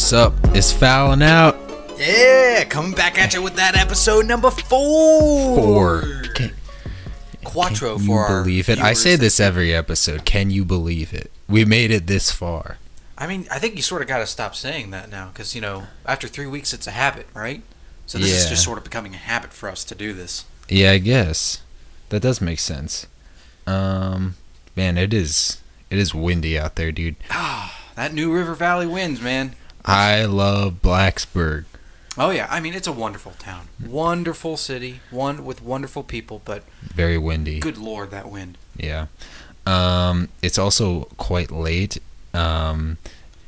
What's up? It's Foulin Out. Yeah, coming back at you with that episode number 4. Quattro can for you our believe it? I viewers. say this every episode. Can you believe it? We made it this far. I mean, I think you sort of got to stop saying that now because, after 3 weeks, it's a habit, right? So this is just sort of becoming a habit for us to do this. Yeah, I guess. That does make sense. Man, it is windy out there, dude. That New River Valley winds, man. I love Blacksburg. Oh, yeah. I mean, it's a wonderful town. Wonderful city. One with wonderful people, but... Very windy. Good Lord, that wind. Yeah. It's also quite late, and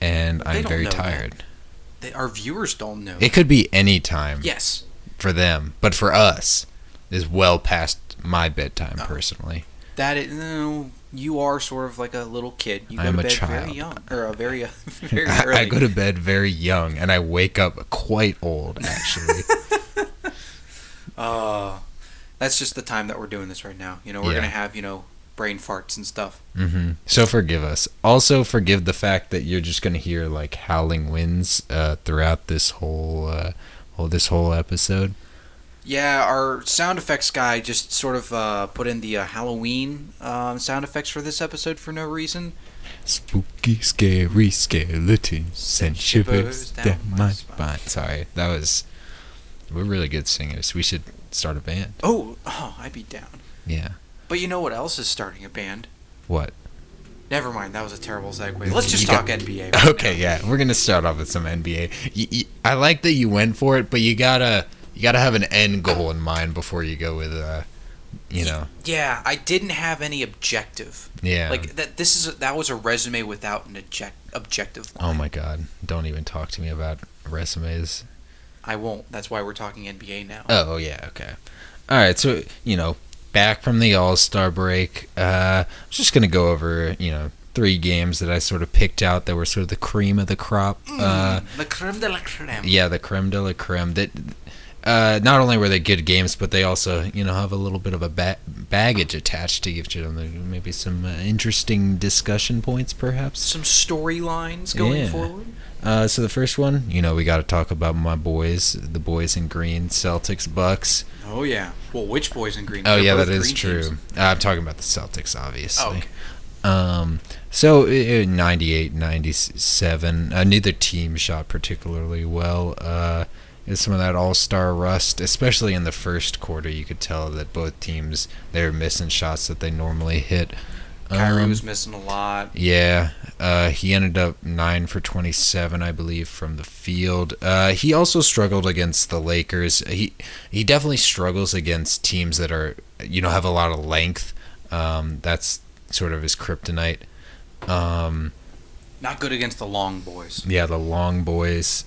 I'm very tired. Our viewers don't know. It could be any time. Yes. For them, but for us, is well past my bedtime, personally. That is... No, you are sort of like a little kid. You go I'm to a bed child. very young. Or very early. I go to bed very young, and I wake up quite old, actually. That's just the time that we're doing this right now. We're going to have, brain farts and stuff. Mm-hmm. So forgive us. Also forgive the fact that you're just going to hear, like, howling winds throughout this whole episode. Yeah, our sound effects guy just sort of put in the Halloween sound effects for this episode for no reason. Spooky, scary skeletons send shivers down my spine. Sorry, we're really good singers. We should start a band. Oh, I'd be down. Yeah. But you know what else is starting a band? What? Never mind, that was a terrible segue. Let's just talk NBA. Right okay, now. Yeah, we're gonna start off with some NBA. I like that you went for it, but you gotta have an end goal in mind before you go with, Yeah, I didn't have any objective. Yeah. Like that was a resume without an objective line. Oh my God! Don't even talk to me about resumes. I won't. That's why we're talking NBA now. Oh yeah. Okay. All right. So back from the All-Star break, I'm just gonna go over 3 games that I sort of picked out that were sort of the cream of the crop. The creme de la creme. Yeah, the creme de la creme. That not only were they good games, but they also have a little bit of a baggage attached to each of them. Maybe some interesting discussion points, perhaps. Some storylines going forward. So the first one, we got to talk about my boys, the boys in green, Celtics, Bucks. Oh yeah. Well, which boys in green? Oh They're yeah, both that is green true. teams. I'm talking about the Celtics, obviously. Oh, okay. So 98, 97. Neither team shot particularly well. Some of that all-star rust, especially in the first quarter. You could tell that both teams, they were missing shots that they normally hit. Kyrie was missing a lot. Yeah, he ended up 9 for 27, I believe, from the field. He also struggled against the Lakers. He definitely struggles against teams that are, have a lot of length. That's sort of his kryptonite. Not good against the long boys. Yeah, the long boys.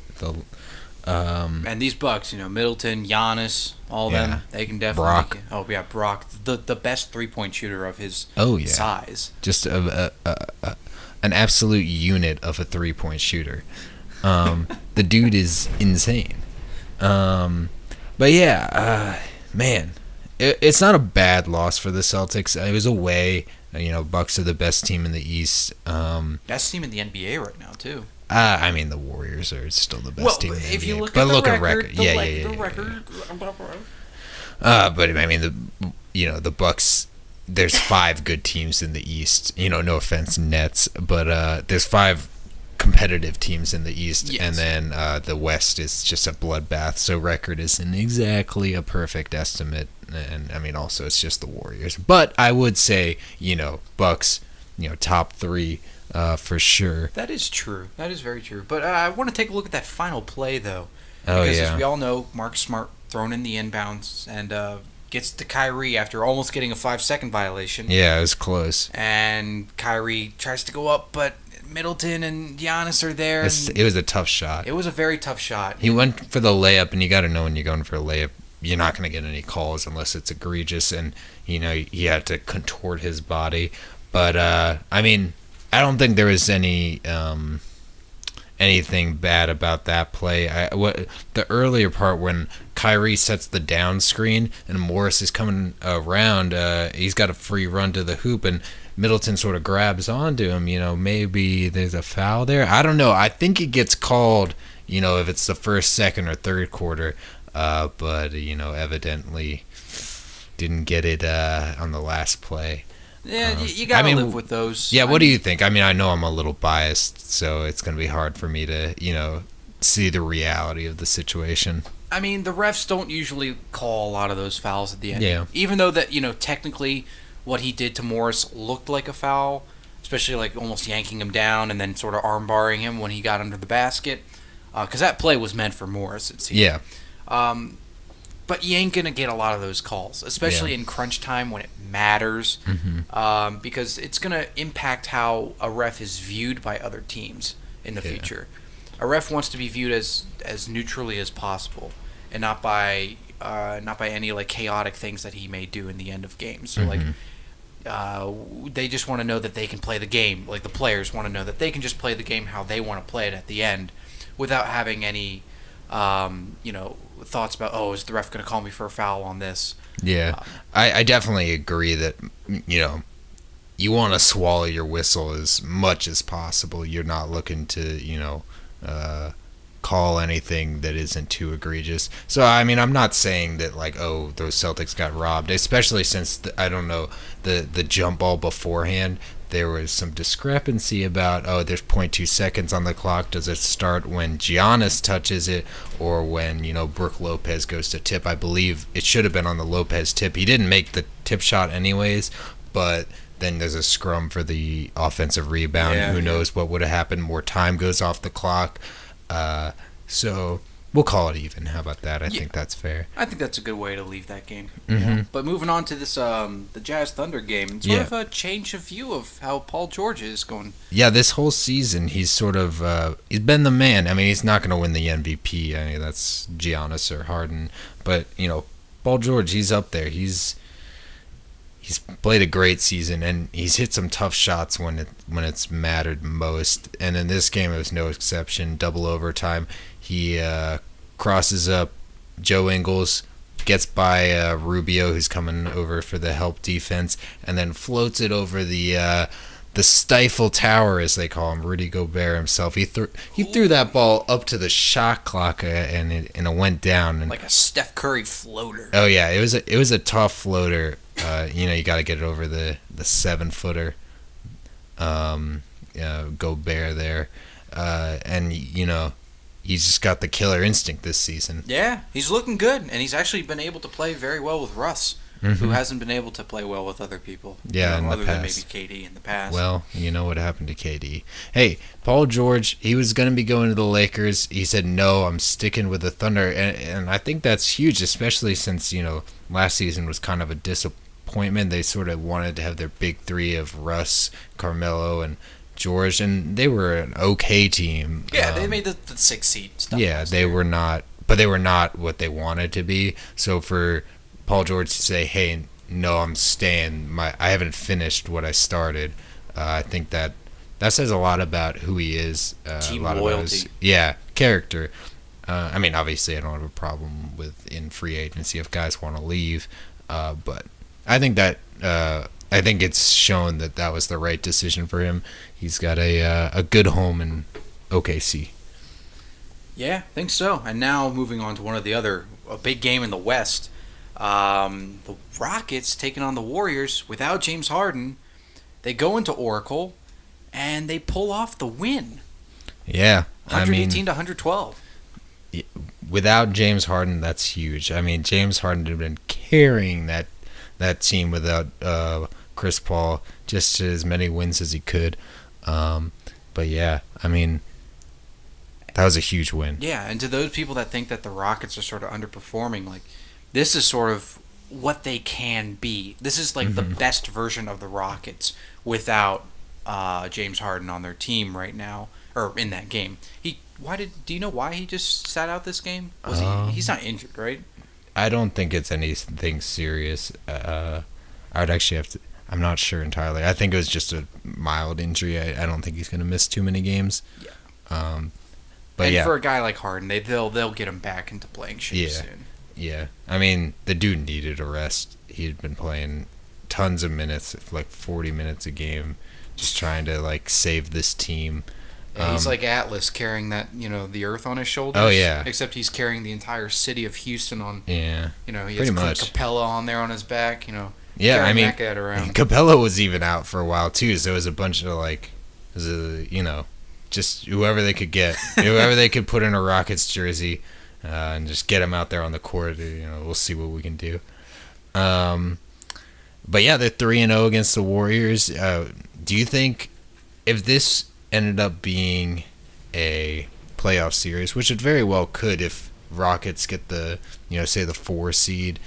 And these Bucks, Middleton, Giannis, all them, they can definitely. Brock. Oh yeah, Brock, the best 3-point shooter of his size. Just an absolute unit of a 3-point shooter. The dude is insane. But yeah, man, it's not a bad loss for the Celtics. It was away. Bucks are the best team in the East. Best team in the NBA right now too. I mean, the Warriors are still the best team in the NBA. If you look but at the record, the record. But I mean, the Bucks. There's 5 good teams in the East. No offense, Nets, but there's 5 competitive teams in the East, and then the West is just a bloodbath. So record isn't exactly a perfect estimate, and I mean, also it's just the Warriors. But I would say, Bucks, top 3. For sure. That is true. That is very true. But I want to take a look at that final play, though. Oh, because yeah. as we all know, Mark Smart thrown in the inbounds and gets to Kyrie after almost getting a 5-second violation. Yeah, it was close. And Kyrie tries to go up, but Middleton and Giannis are there. It was a tough shot. It was a very tough shot. He went for the layup, and you got to know when you're going for a layup, you're not going to get any calls unless it's egregious. And, he had to contort his body. But, I mean, I don't think there was anything bad about that play. The earlier part when Kyrie sets the down screen and Morris is coming around, he's got a free run to the hoop, and Middleton sort of grabs onto him, maybe there's a foul there. I don't know. I think it gets called, if it's the first, second, or third quarter. But, evidently didn't get it on the last play. Yeah, you got to live with those. Yeah, what do you think? I mean, I know I'm a little biased, so it's going to be hard for me to, see the reality of the situation. I mean, the refs don't usually call a lot of those fouls at the end. Yeah. Even though that, technically what he did to Morris looked like a foul, especially like almost yanking him down and then sort of arm barring him when he got under the basket. Because that play was meant for Morris, it seemed. Yeah. But you ain't going to get a lot of those calls, especially in crunch time when it matters, because it's going to impact how a ref is viewed by other teams in the future. A ref wants to be viewed as neutrally as possible, and not by any like chaotic things that he may do in the end of games. So they just want to know that they can play the game. Like the players want to know that they can just play the game how they want to play it at the end, without having any thoughts about, is the ref going to call me for a foul on this? Yeah, I definitely agree that, you want to swallow your whistle as much as possible. You're not looking to, call anything that isn't too egregious. So, I mean, I'm not saying that, like, those Celtics got robbed, especially since, the jump ball beforehand. There was some discrepancy about, there's 0.2 seconds on the clock. Does it start when Giannis touches it or when, Brook Lopez goes to tip? I believe it should have been on the Lopez tip. He didn't make the tip shot anyways, but then there's a scrum for the offensive rebound. Who knows what would have happened? More time goes off the clock. So we'll call it even. How about that? I think that's fair. I think that's a good way to leave that game. Yeah. But moving on to this, the Jazz Thunder game, it's sort of a change of view of how Paul George is going. Yeah, this whole season he's sort of he's been the man. I mean, he's not going to win the MVP. I mean, that's Giannis or Harden, but Paul George, he's up there. He's played a great season, and he's hit some tough shots when it's mattered most. And in this game, it was no exception. Double overtime. He crosses up Joe Ingles, gets by Rubio, who's coming over for the help defense, and then floats it over the Stifle Tower, as they call him, Rudy Gobert himself. He threw that ball up to the shot clock, and it went down. And, like a Steph Curry floater. Oh yeah, it was a tough floater. You got to get it over the 7-footer. Gobert there, and he's just got the killer instinct this season. Yeah, he's looking good, and he's actually been able to play very well with Russ, who hasn't been able to play well with other people. Yeah, in the other past. than maybe KD in the past. Well, you know what happened to KD. Hey, Paul George, he was going to be going to the Lakers. He said, no, I'm sticking with the Thunder. And I think that's huge, especially since, last season was kind of a disappointment. They sort of wanted to have their big three of Russ, Carmelo, and George, and they were an okay team. Yeah, they made the 6th seed stuff. Yeah, they were not what they wanted to be. So for Paul George to say, hey, no, I'm staying, I haven't finished what I started, I think that says a lot about who he is. Team a lot loyalty. About his character. I mean, obviously I don't have a problem with in free agency if guys want to leave, but I think that I think it's shown that was the right decision for him. He's got a good home in OKC. Yeah, I think so. And now moving on to a big game in the West. The Rockets taking on the Warriors without James Harden. They go into Oracle, and they pull off the win. Yeah. 118 to 112. Without James Harden, that's huge. I mean, James Harden had been carrying that team without Chris Paul just as many wins as he could. But yeah, I mean, that was a huge win. Yeah, and to those people that think that the Rockets are sort of underperforming, like, this is sort of what they can be. This is like the best version of the Rockets without James Harden on their team right now, or in that game. Do you know why he just sat out this game? He's not injured, right? I don't think it's anything serious. I would actually have to. I'm not sure entirely. I think it was just a mild injury. I don't think he's going to miss too many games. Yeah. But and yeah, for a guy like Harden, they'll get him back into playing shape soon. Yeah. I mean, the dude needed a rest. He'd been playing tons of minutes, like 40 minutes a game, just trying to like save this team. Yeah, he's like Atlas carrying that, the earth on his shoulders. Oh, yeah. Except he's carrying the entire city of Houston on. Yeah. He has Capella on there on his back. Yeah, I mean, that guy around. Capella was even out for a while too, so it was a bunch of just whoever they could get, whoever they could put in a Rockets jersey, and just get him out there on the court. We'll see what we can do. But yeah, they're 3-0 against the Warriors. Do you think if this ended up being a playoff series, which it very well could if Rockets get the, say the 4 seed,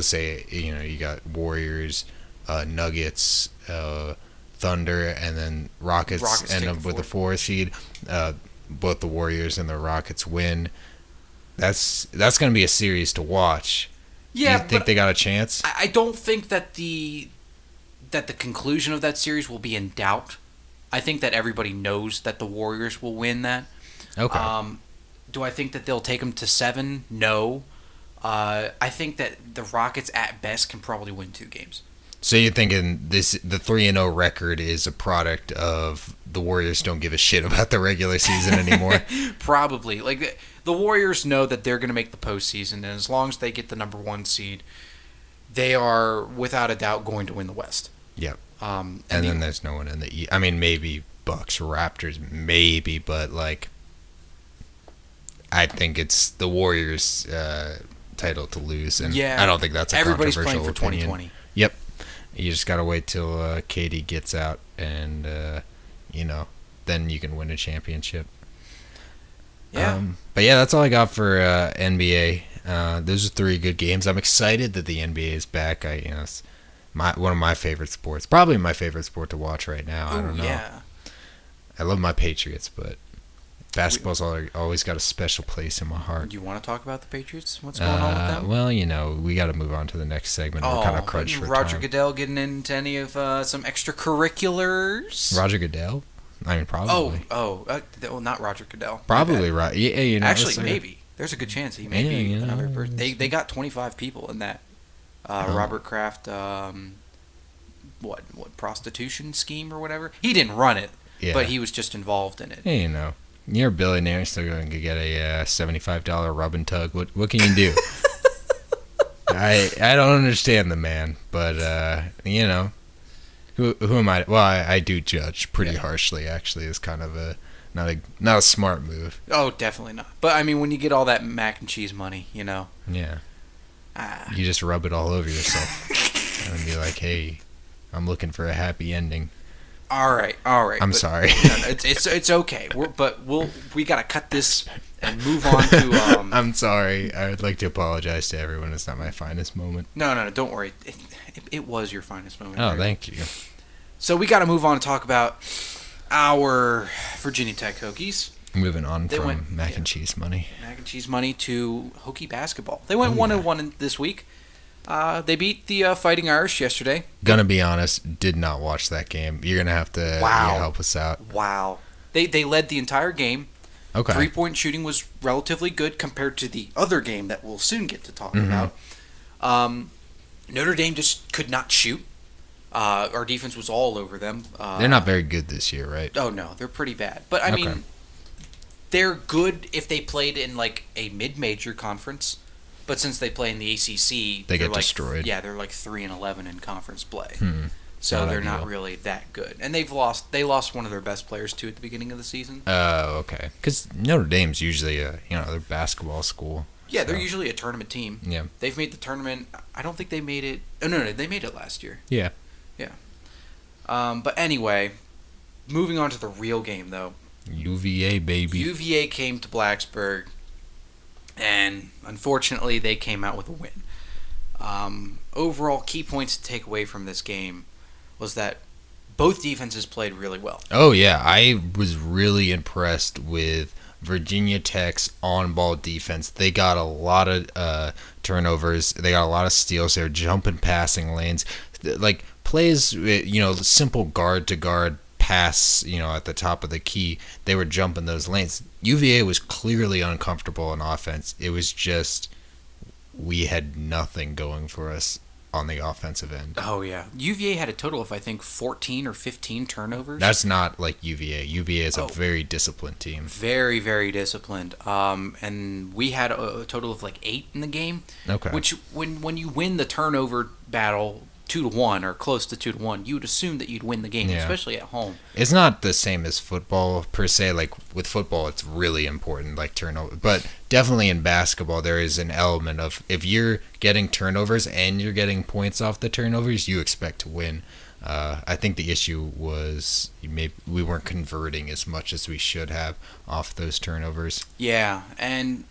say, you got Warriors, Nuggets, Thunder, and then Rockets end up with the 4 seed, both the Warriors and the Rockets win. That's going to be a series to watch. Yeah, do you think they got a chance? I don't think that the conclusion of that series will be in doubt. I think that everybody knows that the Warriors will win that. Okay. Do I think that they'll take them to 7? No. I think that the Rockets at best can probably win 2 games. So you're thinking the 3-0 record is a product of the Warriors don't give a shit about the regular season anymore? Probably. Like the Warriors know that they're going to make the postseason, and as long as they get the number 1 seed, they are without a doubt going to win the West. Yep. And then there's no one in the East. I mean, maybe Bucks, Raptors, maybe, but like, I think it's the Warriors' title to lose, and I don't think that's a everybody's controversial playing for opinion. 2020. Yep. You just gotta wait till KD gets out, and then you can win a championship. Yeah. But yeah, that's all I got for NBA. Those are 3 good games. I'm excited that the NBA is back. It's one of my favorite sports. Probably my favorite sport to watch right now. I don't know. Yeah. I love my Patriots, but basketball's always got a special place in my heart. Do you want to talk about the Patriots? What's going on with them? Well, we got to move on to the next segment. We're kind of crunched for Roger time. Goodell getting into any of some extracurriculars? Roger Goodell? I mean, probably. Well, not Roger Goodell. Probably right. Yeah, Actually, maybe. There's a good chance he may be another person. They got 25 people in that Robert Kraft prostitution scheme or whatever. He didn't run it, but he was just involved in it. Hey, you're a billionaire, still going to get a $75 rub and tug. What can you do? I don't understand the man, but who am I? Well, I do judge pretty harshly. Actually, it's kind of not a smart move. Oh, definitely not. But I mean, when you get all that mac and cheese money, Yeah. You just rub it all over yourself and be like, "Hey, I'm looking for a happy ending." All right. I'm sorry. No, it's okay. We gotta cut this and move on to. I'm sorry. I would like to apologize to everyone. It's not my finest moment. No, don't worry. It was your finest moment. Oh, thank you. So we got to move on and talk about our Virginia Tech Hokies. Moving on from mac and cheese money. Mac and cheese money to Hokie basketball. They went 1-1 this week. They beat the Fighting Irish yesterday. Gonna be honest, did not watch that game. You're gonna have to help us out. Wow. They led the entire game. Okay. 3-point shooting was relatively good compared to the other game that we'll soon get to talk about. Notre Dame just could not shoot. Our defense was all over them. They're not very good this year, right? Oh, no. They're pretty bad. But, I mean, they're good if they played in, like, a mid-major conference. But since they play in the ACC... They get destroyed. Yeah, they're like 3-11 in conference play. So they're not really that good. And they lost one of their best players, too, at the beginning of the season. Oh, okay. Because Notre Dame's usually their basketball school. Yeah, they're usually a tournament team. Yeah. They've made the tournament. I don't think they made it... Oh, no, they made it last year. Yeah. Yeah. But anyway, moving on to the real game, though. UVA, baby. UVA came to Blacksburg, and unfortunately, they came out with a win. Overall, key points to take away from this game was that both defenses played really well. Oh, yeah. I was really impressed with Virginia Tech's on-ball defense. They got a lot of turnovers. They got a lot of steals. They were jumping passing lanes. Like, plays, simple guard-to-guard pass, at the top of the key. They were jumping those lanes. UVA was clearly uncomfortable in offense. It was just we had nothing going for us. on the offensive end. Oh, yeah. UVA had a total of, I think, 14 or 15 turnovers. That's not like UVA. UVA is a very disciplined team. Very, very disciplined. And we had a total of like 8 in the game. Okay. Which, when you win the turnover battle 2-1 or close to 2-1, you would assume that you'd win the game, especially at home. It's not the same as football per se. Like with football, it's really important, like turnover. But definitely in basketball, there is an element of if you're getting turnovers and you're getting points off the turnovers, you expect to win. I think the issue was we weren't converting as much as we should have off those turnovers. Yeah, and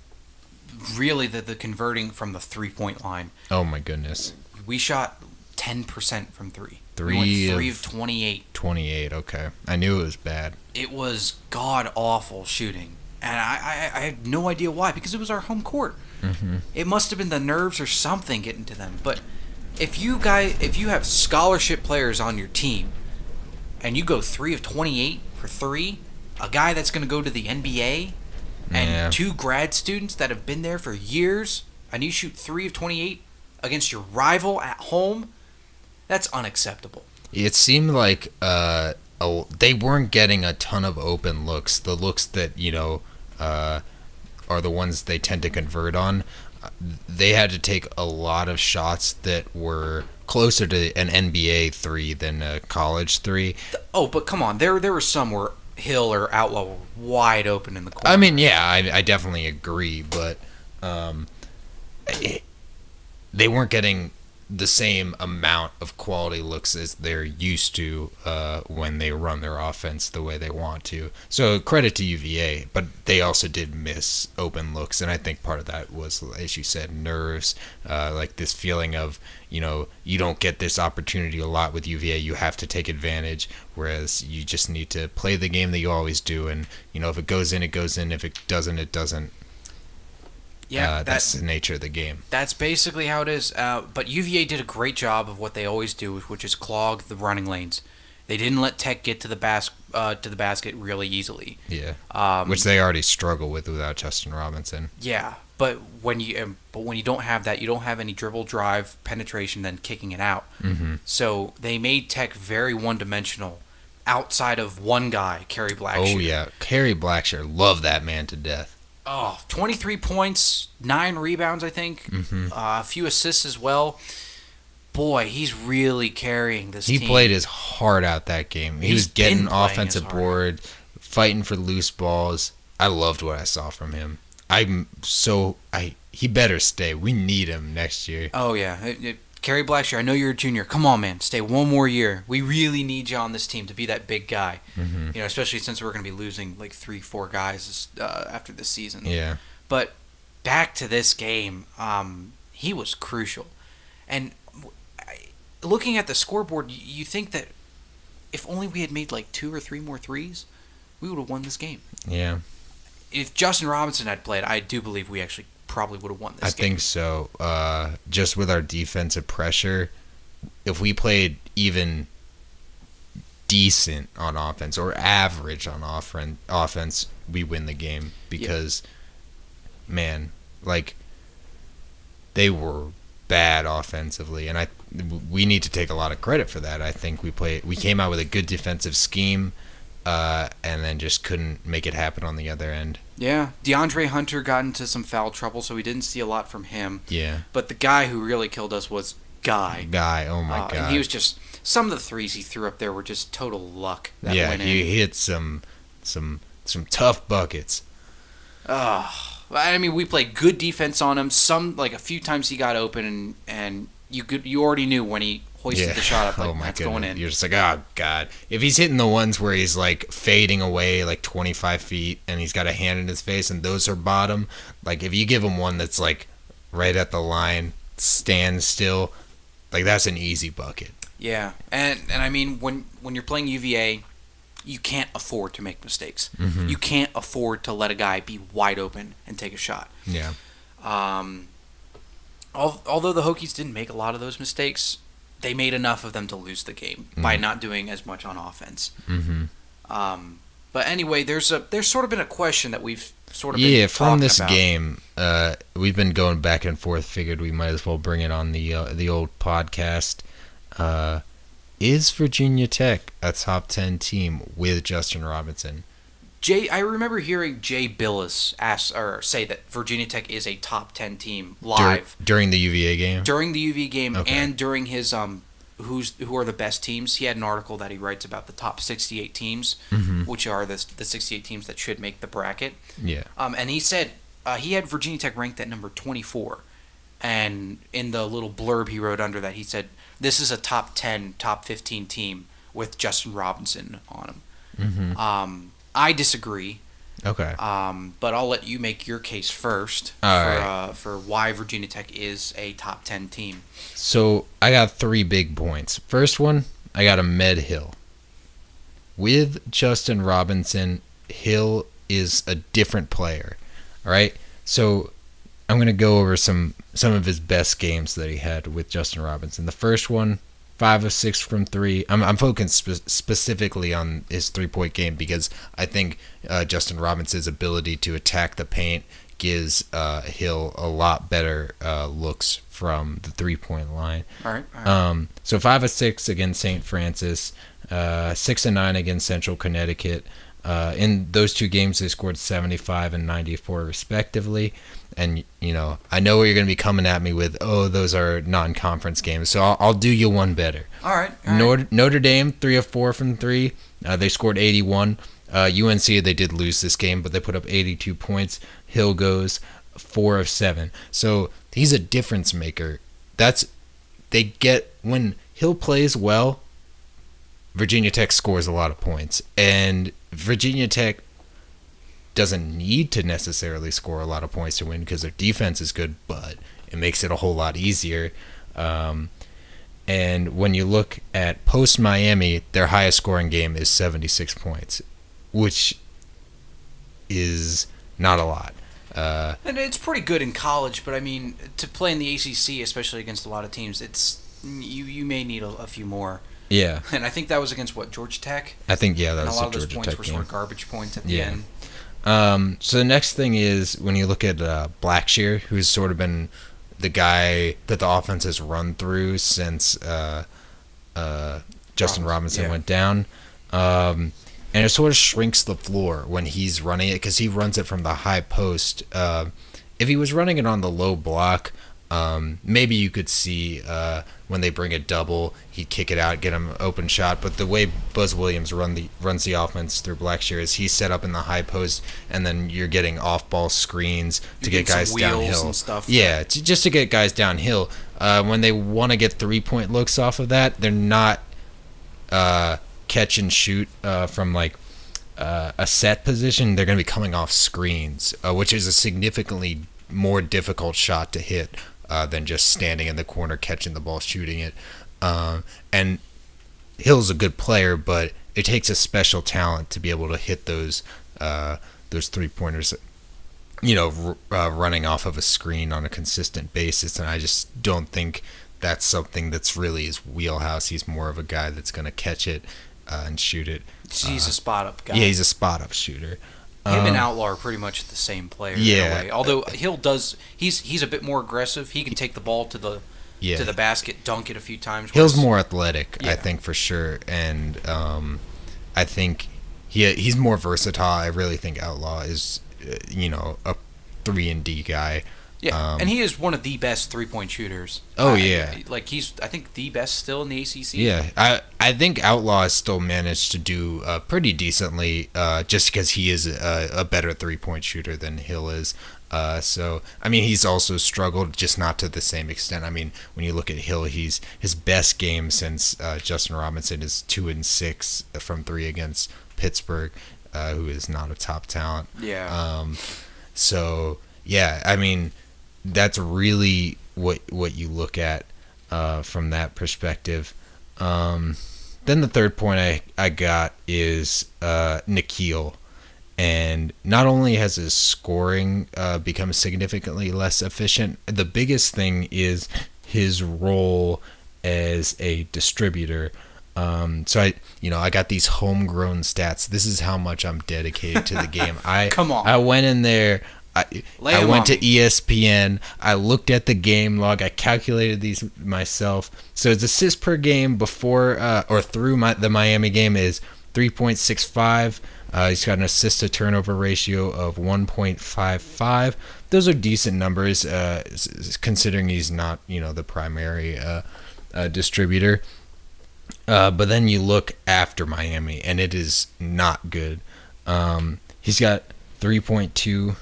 really the converting from the 3-point line. Oh my goodness. We shot 10% from 3. We went 3 of 28. 28, okay. I knew it was bad. It was god-awful shooting. And I had no idea why, because it was our home court. Mm-hmm. It must have been the nerves or something getting to them. But if you have scholarship players on your team, and you go 3 of 28 for 3, a guy that's going to go to the NBA, and 2 grad students that have been there for years, and you shoot 3 of 28 against your rival at home, that's unacceptable. It seemed like they weren't getting a ton of open looks. The looks that, are the ones they tend to convert on. They had to take a lot of shots that were closer to an NBA 3 than a college 3. Oh, but come on. There were some where Hill or Outlaw were wide open in the corner. I mean, yeah, I definitely agree, but they weren't getting the same amount of quality looks as they're used to when they run their offense the way they want to. So credit to UVA, but they also did miss open looks, and I think part of that was, as you said, nerves, like this feeling of, you don't get this opportunity a lot with UVA. You have to take advantage, whereas you just need to play the game that you always do, and, if it goes in, it goes in. If it doesn't, it doesn't. Yeah, that's the nature of the game. That's basically how it is. But UVA did a great job of what they always do, which is clog the running lanes. They didn't let Tech get to the basket really easily. Yeah, which they already struggle with without Justin Robinson. Yeah, but when you don't have that, you don't have any dribble, drive, penetration, then kicking it out. Mm-hmm. So they made Tech very one-dimensional. Outside of one guy, Kerry Blackshear. Oh yeah, Kerry Blackshear, love that man to death. Oh, 23 points, 9 rebounds, I think. Mm-hmm. A few assists as well. Boy, he's really carrying this team. He played his heart out that game. He was getting offensive board, fighting for loose balls. I loved what I saw from him. He better stay. We need him next year. Oh, yeah. Kerry Blackshear, I know you're a junior. Come on, man. Stay one more year. We really need you on this team to be that big guy. Mm-hmm. Especially since we're going to be losing like 3-4 guys after this season. Yeah. But back to this game, he was crucial. And looking at the scoreboard, you think that if only we had made like 2 or 3 more threes, we would have won this game. Yeah. If Justin Robinson had played, I do believe we actually probably would have won this game. I think so. Just with our defensive pressure, if we played even decent on offense or average on offense, we win the game because, man, like they were bad offensively, and we need to take a lot of credit for that. I think we came out with a good defensive scheme, and then just couldn't make it happen on the other end. Yeah, DeAndre Hunter got into some foul trouble, so we didn't see a lot from him. Yeah. But the guy who really killed us was Guy. Oh my God. And he was just, some of the threes he threw up there were just total luck that went in. Yeah, he hit some tough buckets. I mean, we played good defense on him. A few times he got open, and you already knew when he hoisted the shot up, like, that's going in. You're just like, oh, God. If he's hitting the ones where he's, like, fading away, like, 25 feet, and he's got a hand in his face, and those are bottom, like, if you give him one that's, like, right at the line, stand still, like, that's an easy bucket. Yeah, and I mean, when you're playing UVA, you can't afford to make mistakes. Mm-hmm. You can't afford to let a guy be wide open and take a shot. Yeah. Although the Hokies didn't make a lot of those mistakes, they made enough of them to lose the game by not doing as much on offense. Mm-hmm. But anyway, there's sort of been a question that we've sort of been from this about. game, we've been going back and forth. Figured we might as well bring it on the old podcast. Is Virginia Tech a top 10 team with Justin Robinson? I remember hearing Jay Billis say that Virginia Tech is a top 10 team live during the UVA game. During the UVA game, Okay. and during his who are the best teams. He had an article that he writes about the top 68 teams, which are the 68 teams that should make the bracket. Yeah. And he said he had Virginia Tech ranked at number 24, and in the little blurb he wrote under that, he said this is a top 10, top 15 team with Justin Robinson on him. I disagree. Okay. But I'll let you make your case first for why Virginia Tech is a top 10 team. So I got 3 big points. First one, I got a Med Hill. With Justin Robinson, Hill is a different player. All right. So I'm going to go over some of his best games that he had with Justin Robinson. The first one, 5 of 6 from 3. I'm focusing specifically on his 3-point game because I think Justin Robinson's ability to attack the paint gives Hill a lot better looks from the 3-point line. All right. So 5 of 6 against St. Francis, 6 of 9 against Central Connecticut. In those 2 games, they scored 75 and 94 respectively. And, I know you're going to be coming at me with, those are non-conference games. So I'll do you one better. All right. Notre Dame, 3 of 4 from 3. They scored 81. UNC, they did lose this game, but they put up 82 points. Hill goes 4 of 7. So he's a difference maker. When Hill plays well, Virginia Tech scores a lot of points. And Virginia Tech doesn't need to necessarily score a lot of points to win because their defense is good, but it makes it a whole lot easier. And when you look at post-Miami, their highest scoring game is 76 points, which is not a lot. And it's pretty good in college, but I mean, to play in the ACC, especially against a lot of teams, you may need a few more. Yeah. And I think that was against Georgia Tech? I think, that was a lot of those Georgia points Tech were game. sort of garbage points at the end. So the next thing is when you look at Blackshear, who's sort of been the guy that the offense has run through since Justin Robinson went down. And it sort of shrinks the floor when he's running it because he runs it from the high post. If he was running it on the low block, maybe you could see when they bring a double, he'd kick it out, get him an open shot. But the way Buzz Williams runs the offense through Blackshear is he's set up in the high post, and then you're getting off-ball screens to get guys downhill. And stuff. Yeah, just to get guys downhill. When they want to get 3-point looks off of that, they're not catch and shoot from like a set position. They're going to be coming off screens, which is a significantly more difficult shot to hit than just standing in the corner, catching the ball, shooting it. And Hill's a good player, but it takes a special talent to be able to hit those 3-pointers, running off of a screen on a consistent basis. And I just don't think that's something that's really his wheelhouse. He's more of a guy that's going to catch it and shoot it. He's a spot-up guy. Yeah, he's a spot-up shooter. Him and Outlaw are pretty much the same player. Yeah. In a way. Although Hill he's a bit more aggressive. He can take the ball to the basket, dunk it a few times. Hill's more athletic, I think, for sure, and I think he's more versatile. I really think Outlaw is, a 3-and-D guy. Yeah, and he is one of the best 3-point shooters. He's I think the best still in the ACC. Yeah, I think Outlaw has still managed to do pretty decently, just because he is a better 3-point shooter than Hill is. So I mean, he's also struggled, just not to the same extent. I mean, when you look at Hill, his best game since Justin Robinson is 2 and 6 from 3 against Pittsburgh, who is not a top talent. Yeah. So yeah, I mean, that's really what you look at from that perspective. Then the third point I got is Nikhil. And not only has his scoring become significantly less efficient, the biggest thing is his role as a distributor. So I got these homegrown stats. This is how much I'm dedicated to the game. Come on. I went in there. I went to ESPN. I looked at the game log. I calculated these myself. So his assists per game before or through the Miami game is 3.65. He's got an assist to turnover ratio of 1.55. Those are decent numbers, considering he's not the primary distributor. But then you look after Miami, and it is not good. He's got 3.2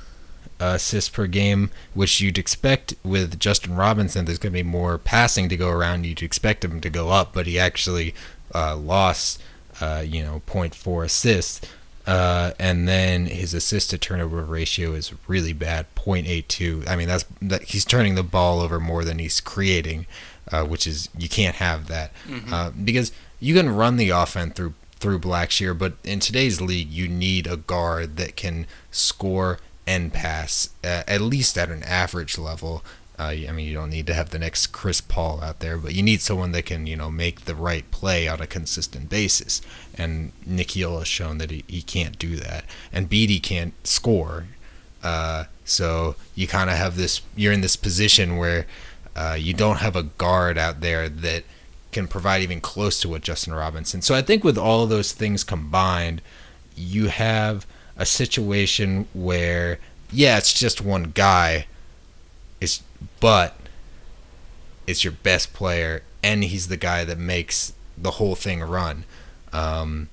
assists per game, which you'd expect with Justin Robinson. There's going to be more passing to go around. You'd expect him to go up, but he actually lost 0.4 assists. And then his assist to turnover ratio is really bad, 0.82. I mean, he's turning the ball over more than he's creating, which is, you can't have that. Because you can run the offense through Blackshear, but in today's league, you need a guard that can score and pass, at least at an average level. I mean, you don't need to have the next Chris Paul out there, but you need someone that can, make the right play on a consistent basis. And Nikhil has shown that he can't do that. And Beatty can't score. So you kind of have you're in this position where you don't have a guard out there that can provide even close to what Justin Robinson. So I think with all of those things combined, you have a situation where, it's just one guy, but it's your best player, and he's the guy that makes the whole thing run. So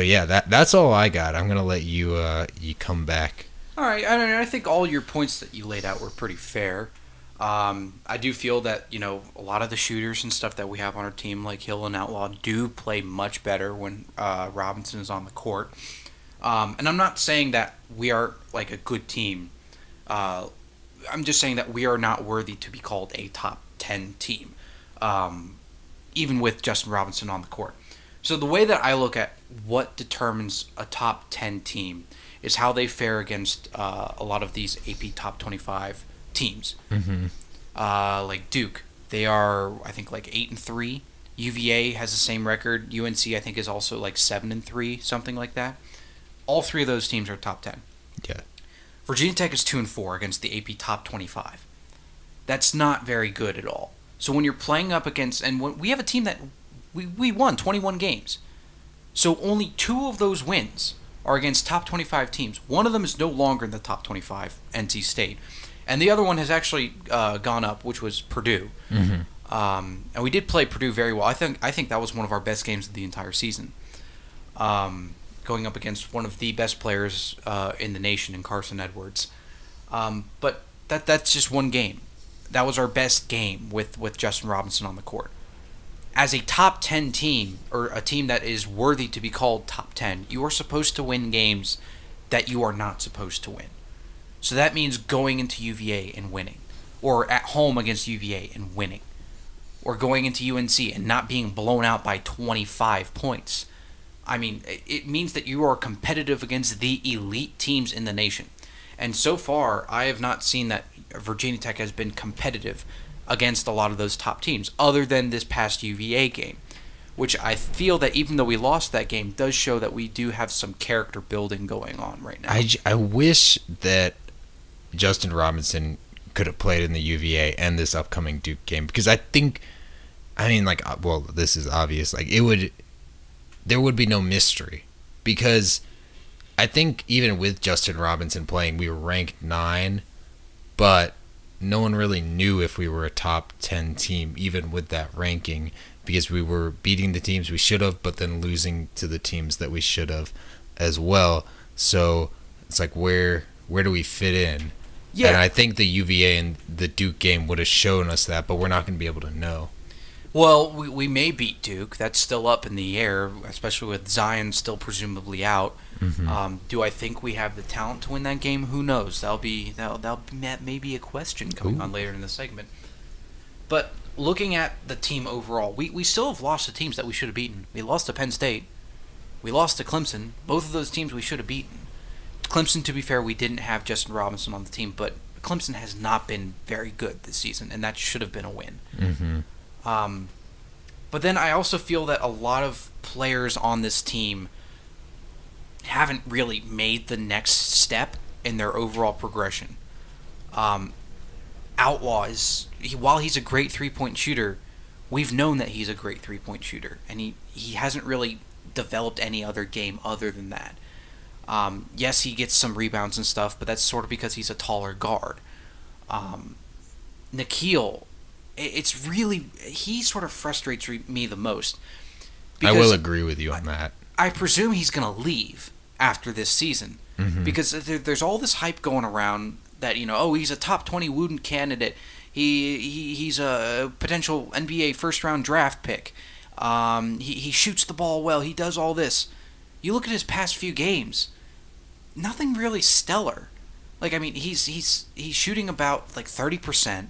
that's all I got. I'm gonna let you come back. All right, I think all your points that you laid out were pretty fair. I do feel that a lot of the shooters and stuff that we have on our team, like Hill and Outlaw, do play much better when Robinson is on the court. And I'm not saying that we are like a good team. I'm just saying that we are not worthy to be called a top 10 team, even with Justin Robinson on the court. So the way that I look at what determines a top 10 team is how they fare against a lot of these AP top 25 teams. Like Duke, they are, I think, like 8-3. UVA has the same record. UNC, I think, is also like 7-3, something like that. All three of those teams are top 10. Yeah. Virginia Tech is 2-4 against the AP top 25. That's not very good at all. So when you're playing up against, and when we have a team that we won 21 games, so only 2 of those wins are against top 25 teams. One of them is no longer in the top 25, NC State, and the other one has actually gone up, which was Purdue. And we did play Purdue very well. I think that was one of our best games of the entire season. Going up against one of the best players in the nation in Carson Edwards. But that's just one game. That was our best game with Justin Robinson on the court. As a top 10 team, or a team that is worthy to be called top 10, you are supposed to win games that you are not supposed to win. So that means going into UVA and winning, or at home against UVA and winning, or going into UNC and not being blown out by 25 points. I mean, it means that you are competitive against the elite teams in the nation. And so far, I have not seen that Virginia Tech has been competitive against a lot of those top teams, other than this past UVA game, which I feel that even though we lost that game, does show that we do have some character building going on right now. I wish that Justin Robinson could have played in the UVA and this upcoming Duke game, because I think, this is obvious, there would be no mystery, because I think even with Justin Robinson playing, we were ranked 9, but no one really knew if we were a top 10 team, even with that ranking, because we were beating the teams we should have, but then losing to the teams that we should have as well. So it's like, where do we fit in? Yeah. And I think the UVA and the Duke game would have shown us that, but we're not going to be able to know. Well, we may beat Duke. That's still up in the air, especially with Zion still presumably out. Do I think we have the talent to win that game? Who knows? That'll be maybe a question coming on later in the segment. But looking at the team overall, we still have lost to teams that we should have beaten. We lost to Penn State. We lost to Clemson. Both of those teams we should have beaten. Clemson, to be fair, we didn't have Justin Robinson on the team, but Clemson has not been very good this season, and that should have been a win. But then I also feel that a lot of players on this team haven't really made the next step in their overall progression. Outlaw while he's a great 3-point shooter, we've known that he's a great 3-point shooter, and he hasn't really developed any other game other than that. Yes, he gets some rebounds and stuff, but that's sort of because he's a taller guard. Nikhil, it's really, he sort of frustrates me the most. I will agree with you on that. I presume he's going to leave after this season, because there's all this hype going around that, he's a top 20 Wooden candidate. He's a potential NBA first-round draft pick. He shoots the ball well. He does all this. You look at his past few games, nothing really stellar. Like, I mean, he's shooting about like 30%.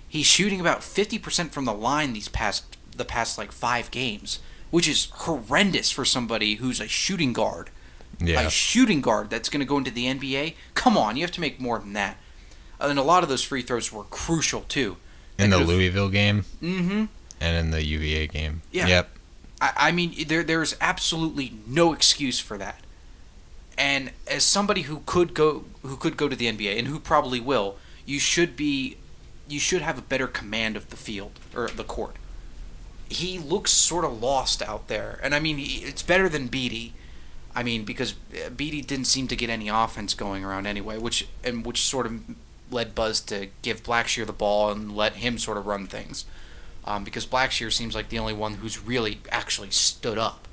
He's shooting about 50% from the line the past like 5 games, which is horrendous for somebody who's a shooting guard. Yeah. A shooting guard that's going to go into the NBA? Come on, you have to make more than that. And a lot of those free throws were crucial, too. In the Louisville game? Mm-hmm. And in the UVA game? Yeah. Yep. I mean, there's absolutely no excuse for that. And as somebody who could go to the NBA, and who probably will, you should have a better command of the field, or the court. He looks sort of lost out there. And I mean, it's better than Beatty. I mean, because Beatty didn't seem to get any offense going around anyway, which sort of led Buzz to give Blackshear the ball and let him sort of run things. Because Blackshear seems like the only one who's really actually stood up.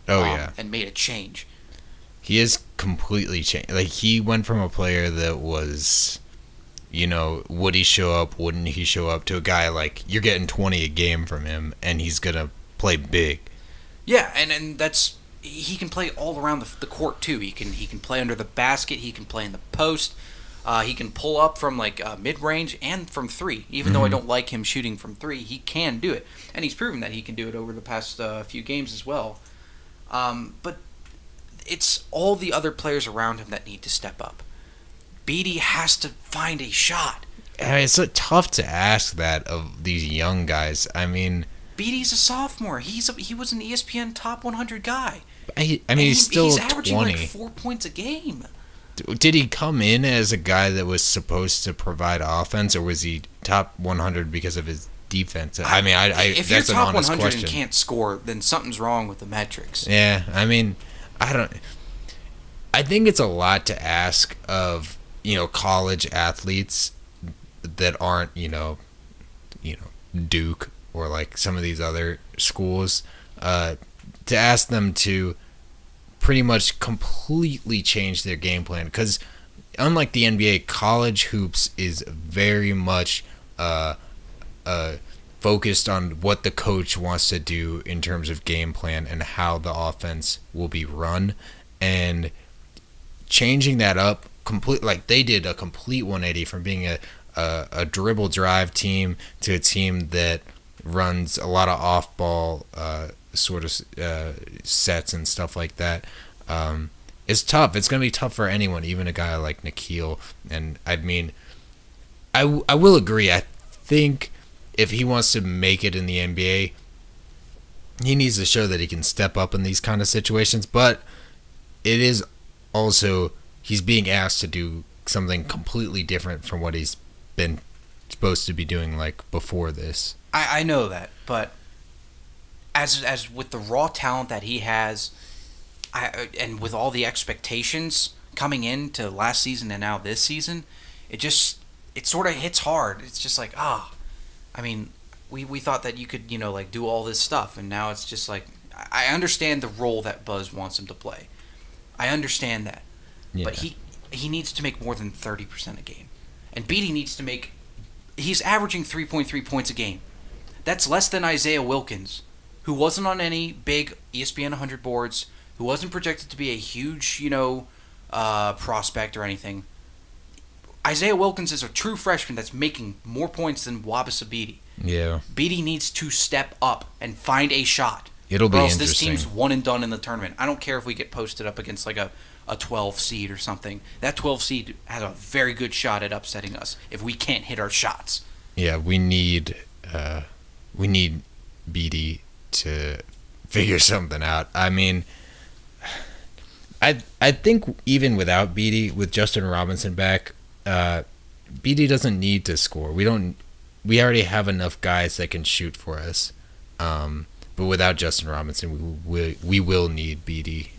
And made a change. He is completely changed. Like, he went from a player that was, would he show up, wouldn't he show up, to a guy like, you're getting 20 a game from him, and he's going to play big. Yeah, and that's... He can play all around the court too. He can play under the basket. He can play in the post. He can pull up from like mid range and from 3. Even though I don't like him shooting from 3, he can do it, and he's proven that he can do it over the past few games as well. But it's all the other players around him that need to step up. Beatty has to find a shot. It's so tough to ask that of these young guys. I mean, Beatty's a sophomore. He was an ESPN top 100 guy. I mean, he's still he's averaging 20. like 4 points a game. Did he come in as a guy that was supposed to provide offense, or was he top 100 because of his defense? I mean, if that's you're an top honest 100 question. and can't score, then something's wrong with the metrics. Yeah, I mean, I think it's a lot to ask of, college athletes that aren't, Duke or like some of these other schools, to ask them to pretty much completely change their game plan, because unlike the NBA, college hoops is very much focused on what the coach wants to do in terms of game plan and how the offense will be run, and changing that up like they did a complete 180 from being a dribble drive team to a team that runs a lot of off-ball sort of sets and stuff like that. It's tough. It's going to be tough for anyone, even a guy like Nikhil. And I mean, I will agree. I think if he wants to make it in the NBA, he needs to show that he can step up in these kind of situations. But it is also, he's being asked to do something completely different from what he's been supposed to be doing like before this. I know that, but as with the raw talent that he has, and with all the expectations coming into last season and now this season, it sort of hits hard. It's just like, I mean, we thought that you could, like do all this stuff, and now it's just like, I understand the role that Buzz wants him to play. I understand that. Yeah. But he needs to make more than 30% a game. And Beatty needs to make, he's averaging 3.3 points a game. That's less than Isaiah Wilkins, who wasn't on any big ESPN 100 boards, who wasn't projected to be a huge, prospect or anything. Isaiah Wilkins is a true freshman that's making more points than Wabasa Beatty. Yeah. Beatty needs to step up and find a shot. It'll be interesting. This team's one and done in the tournament. I don't care if we get posted up against like a 12 seed or something. That 12 seed has a very good shot at upsetting us if we can't hit our shots. Yeah, we need Beatty to figure something out. I mean, I think even without Beatty, with Justin Robinson back, Beatty doesn't need to score. We already have enough guys that can shoot for us. But without Justin Robinson, we will need Beatty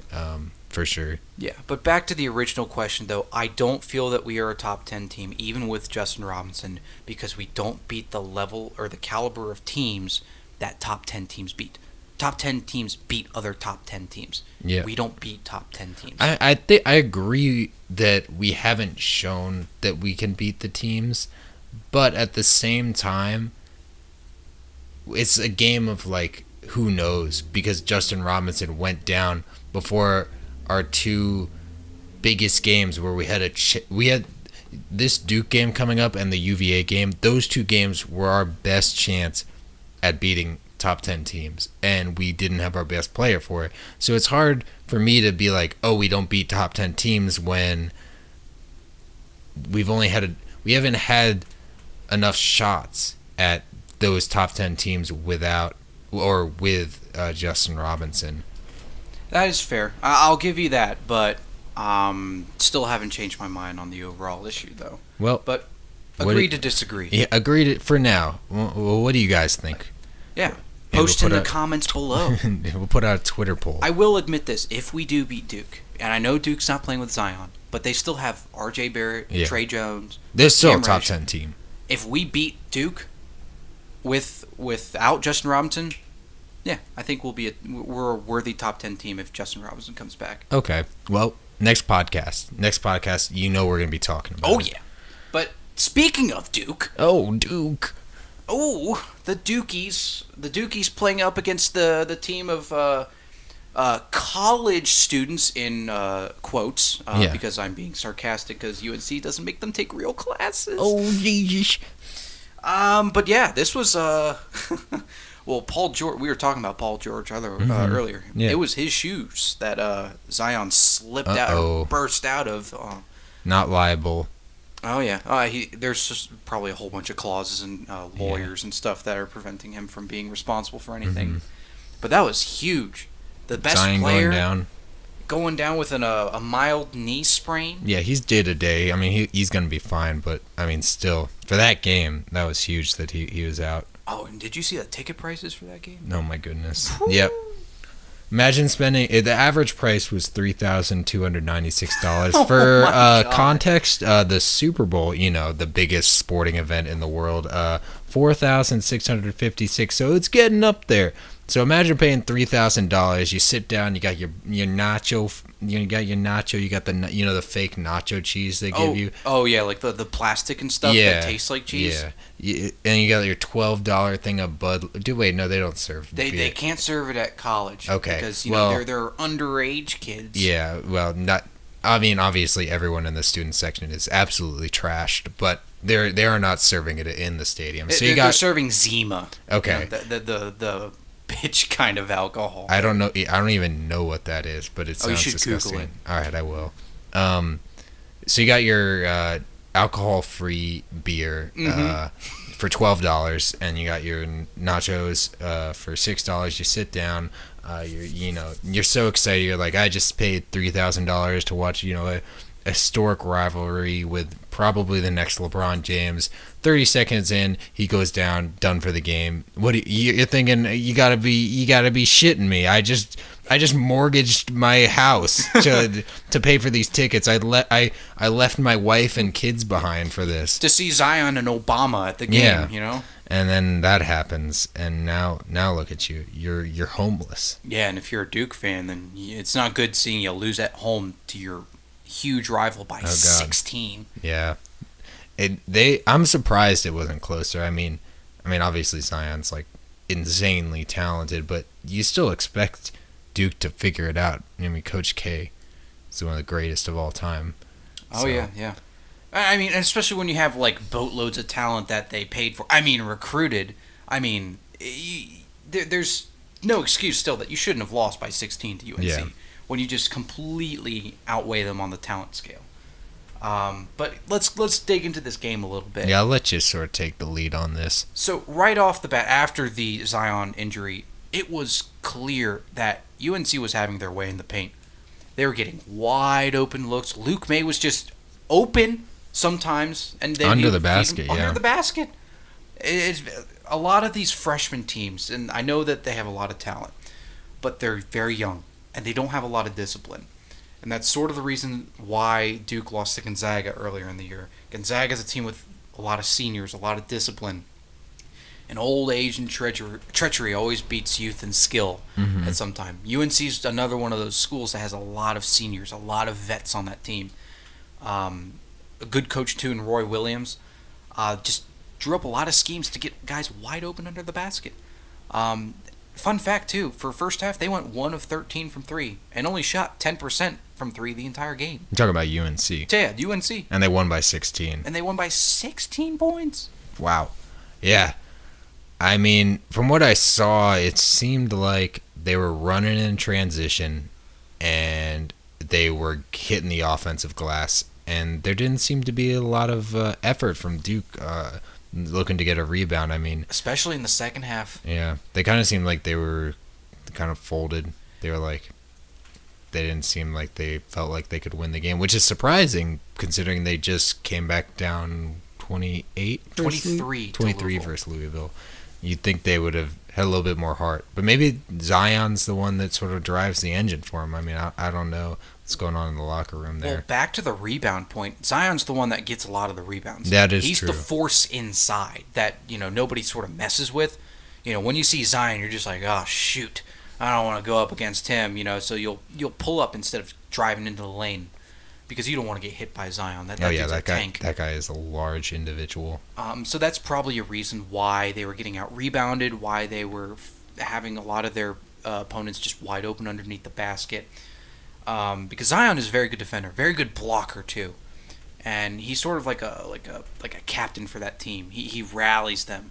for sure. Yeah, but back to the original question, though, I don't feel that we are a top 10 team, even with Justin Robinson, because we don't beat the level or the caliber of teams that top 10 teams beat. Top 10 teams beat other top 10 teams. Yeah. We don't beat top 10 teams. I agree that we haven't shown that we can beat the teams, but at the same time, it's a game of like, who knows, because Justin Robinson went down before our two biggest games where we had this Duke game coming up and the UVA game. Those two games were our best chance at beating top 10 teams, and we didn't have our best player for it. So it's hard for me to be like, oh, we don't beat top 10 teams when we haven't had enough shots at those top 10 teams without or with Justin Robinson. That is fair. I'll give you that, but still haven't changed my mind on the overall issue, though. Well, but agree to disagree. Yeah, agreed for now. Well, what do you guys think? Yeah. Post in the comments below. We'll put out a Twitter poll. I will admit this. If we do beat Duke, and I know Duke's not playing with Zion, but they still have R.J. Barrett, Trey Jones. They're still a top 10 team. If we beat Duke without Justin Robinson, yeah, I think we're a worthy top 10 team if Justin Robinson comes back. Okay. Well, next podcast, you know we're going to be talking about it. Yeah. But speaking of Duke. Oh, Duke. Oh, the Dukies playing up against the team of college students in quotes, because I'm being sarcastic because UNC doesn't make them take real classes. Oh, yeesh. But yeah, this was well, Paul George. We were talking about Paul George earlier. Yeah. It was his shoes that Zion slipped out, burst out of. Not liable. Oh yeah, there's just probably a whole bunch of clauses and lawyers and stuff that are preventing him from being responsible for anything. Mm-hmm. But that was huge. The best Zion player going down with a mild knee sprain. Yeah, he's day to day. I mean, he's gonna be fine, but I mean, still for that game, that was huge that he was out. Oh, and did you see the ticket prices for that game? Oh my goodness. Yep. Imagine spending the average price was $3,296 for context. The Super Bowl, the biggest sporting event in the world, $4,656. So it's getting up there. So imagine paying $3,000. You sit down, you got your nacho, you got the fake nacho cheese they give you. Oh yeah, like the plastic and stuff that tastes like cheese. Yeah, and you got your $12 thing of Bud. Wait, no, they don't serve. They can't serve it at college. Okay, because they're underage kids. Yeah, well, not. I mean, obviously, everyone in the student section is absolutely trashed, but they are not serving it in the stadium. So they're serving Zima. Okay, the bitch kind of alcohol. I don't know. I don't even know what that is, but it sounds disgusting. Google it. All right, I will. So you got your alcohol-free beer for $12, and you got your nachos for $6. You sit down. You're so excited. You're like, I just paid $3,000 to watch a historic rivalry with probably the next LeBron James. 30 seconds in, he goes down, done for the game. You're thinking? You gotta be shitting me. I just mortgaged my house to pay for these tickets. I left my wife and kids behind for this to see Zion and Obama at the game. Yeah. And then that happens, and now look at you. You're homeless. Yeah, and if you're a Duke fan, then it's not good seeing you lose at home to your huge rival by 16. Yeah. I'm surprised it wasn't closer. I mean obviously Zion's like insanely talented, but you still expect Duke to figure it out. I mean, Coach K is one of the greatest of all time. Oh, so. Yeah. I mean, especially when you have like boatloads of talent that they paid for. I mean, recruited. I mean, there's no excuse still that you shouldn't have lost by 16 to UNC when you just completely outweigh them on the talent scale. But let's dig into this game a little bit. Yeah, I'll let you sort of take the lead on this. So right off the bat, after the Zion injury, it was clear that UNC was having their way in the paint. They were getting wide open looks. Luke May was just open sometimes, and under the basket. Under the basket. It's a lot of these freshman teams, and I know that they have a lot of talent, but they're very young and they don't have a lot of discipline. And that's sort of the reason why Duke lost to Gonzaga earlier in the year. Gonzaga is a team with a lot of seniors, a lot of discipline. And old age and treachery always beats youth and skill at some time. UNC is another one of those schools that has a lot of seniors, a lot of vets on that team. A good coach, too, in Roy Williams. Just drew up a lot of schemes to get guys wide open under the basket. Fun fact, too, for first half, they went 1 of 13 from 3 and only shot 10% from 3 the entire game. You're talking about UNC. Yeah, UNC. And they won by 16. And they won by 16 points. Wow. Yeah. I mean, from what I saw, it seemed like they were running in transition and they were hitting the offensive glass. And there didn't seem to be a lot of effort from Duke looking to get a rebound. I mean, especially in the second half. Yeah, they kind of seemed like they were kind of folded. They were like, they didn't seem like they felt like they could win the game, which is surprising considering they just came back down 23 versus Louisville. You'd think they would have had a little bit more heart, but maybe Zion's the one that sort of drives the engine for him. I mean, I don't know what's going on in the locker room there. Well, back to the rebound point. Zion's the one that gets a lot of the rebounds. That is He's true. the force inside that, nobody sort of messes with. When you see Zion, you're just like, oh, shoot. I don't want to go up against him, so you'll pull up instead of driving into the lane because you don't want to get hit by Zion. That dude's a tank. That guy is a large individual. So that's probably a reason why they were getting out-rebounded, why they were having a lot of their opponents just wide open underneath the basket. Because Zion is a very good defender, very good blocker too, and he's sort of like a captain for that team. He rallies them.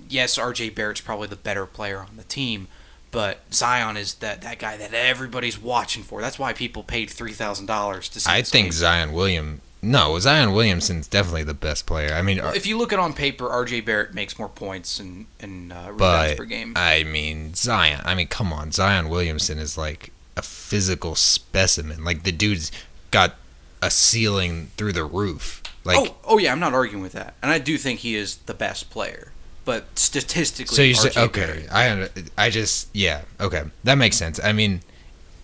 Yes, R.J. Barrett's probably the better player on the team, but Zion is that guy that everybody's watching for. That's why people paid $3,000 to see. I think Zion Williamson's definitely the best player. I mean, if you look at it on paper, R.J. Barrett makes more points and rebounds per game. I mean, Zion. I mean, come on, Zion Williamson is like a physical specimen. Like the dude's got a ceiling through the roof. Like, oh yeah, I'm not arguing with that, and I do think he is the best player. But statistically, so you say okay? Okay, that makes sense. I mean,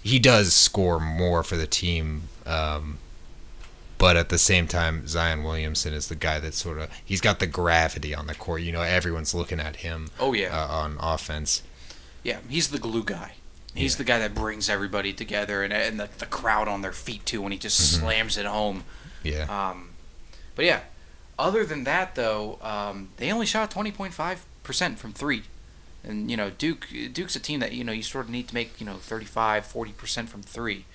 he does score more for the team, but at the same time, Zion Williamson is the guy that he's got the gravity on the court. Everyone's looking at him. Oh yeah, on offense. Yeah, he's the glue guy. He's the guy that brings everybody together and the crowd on their feet too when he just slams it home. Yeah. But yeah. Other than that, though, they only shot 20.5% from 3. And, Duke's a team that, you sort of need to make, 35, 40% from 3.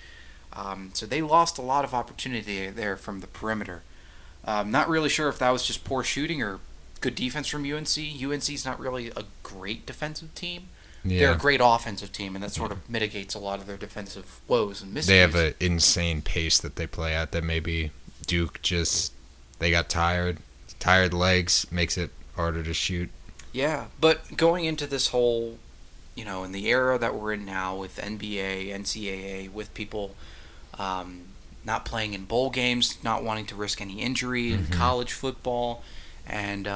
So they lost a lot of opportunity there from the perimeter. Not really sure if that was just poor shooting or good defense from UNC. UNC's not really a great defensive team. Yeah. They're a great offensive team, and that sort of mitigates a lot of their defensive woes and mysteries. They have an insane pace that they play at that maybe Duke just... They got tired legs, makes it harder to shoot. Yeah, but going into this whole, in the era that we're in now with NBA, NCAA, with people not playing in bowl games, not wanting to risk any injury in college football, and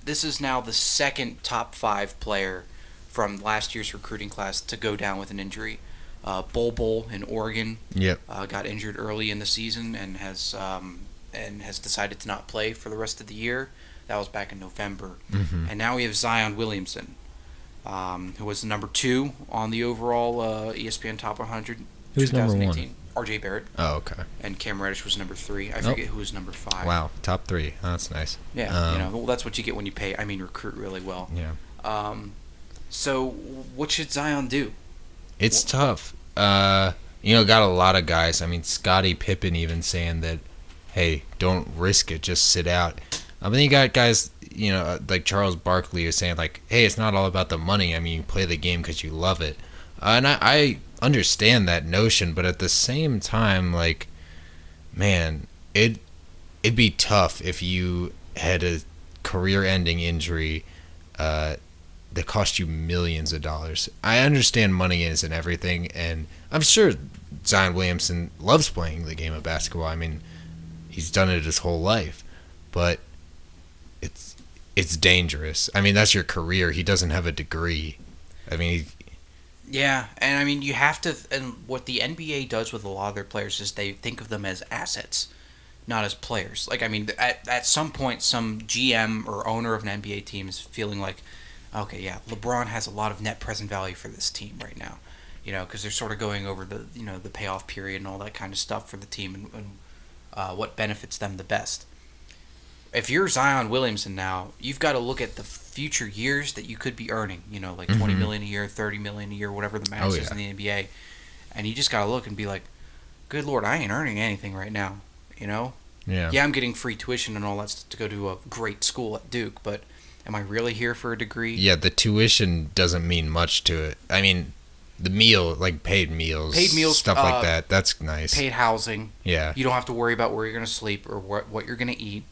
this is now the second top 5 player from last year's recruiting class to go down with an injury. Bol in Oregon got injured early in the season and has decided to not play for the rest of the year. That was back in November. And now we have Zion Williamson, who was number 2 on the overall ESPN Top 100 Who's 2018. number 1? R.J. Barrett. Oh, okay. And Cam Reddish was number 3. I forget who was number 5. Wow, top 3. Oh, that's nice. Yeah, well, that's what you get when you recruit really well. Yeah. So what should Zion do? It's tough. Got a lot of guys. I mean, Scottie Pippen even saying that, hey, don't risk it, just sit out. But then you got guys, like Charles Barkley is saying, like, hey, it's not all about the money. I mean, you play the game because you love it. And I understand that notion, but at the same time, like, man, it'd be tough if you had a career-ending injury that cost you millions of dollars. I understand money isn't everything, and I'm sure Zion Williamson loves playing the game of basketball. I mean, he's done it his whole life, but it's dangerous. I mean, that's your career. He doesn't have a degree. I mean, yeah, and I mean, you have to. And what the NBA does with a lot of their players is they think of them as assets, not as players. Like, I mean, at some point, some GM or owner of an NBA team is feeling like, okay, yeah, LeBron has a lot of net present value for this team right now, because they're sort of going over the payoff period and all that kind of stuff for the team and what benefits them the best. If you're Zion Williamson now, you've got to look at the future years that you could be earning, like $20 million a year, $30 million a year, whatever the max is in the NBA, and you just got to look and be like, good Lord, I ain't earning anything right now, Yeah, I'm getting free tuition and all that stuff to go to a great school at Duke, but am I really here for a degree? Yeah, the tuition doesn't mean much to it. I mean, the meal, like paid meals, stuff like that, that's nice. Paid housing. Yeah. You don't have to worry about where you're going to sleep or what you're going to eat.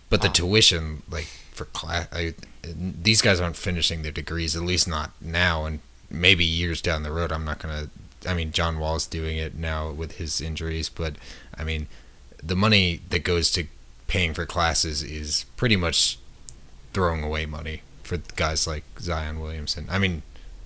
But the tuition, like, for class, these guys aren't finishing their degrees, at least not now, and maybe years down the road. I'm not going to, I mean, John Wall's doing it now with his injuries, but, I mean, the money that goes to paying for classes is pretty much throwing away money for guys like Zion Williamson. I mean,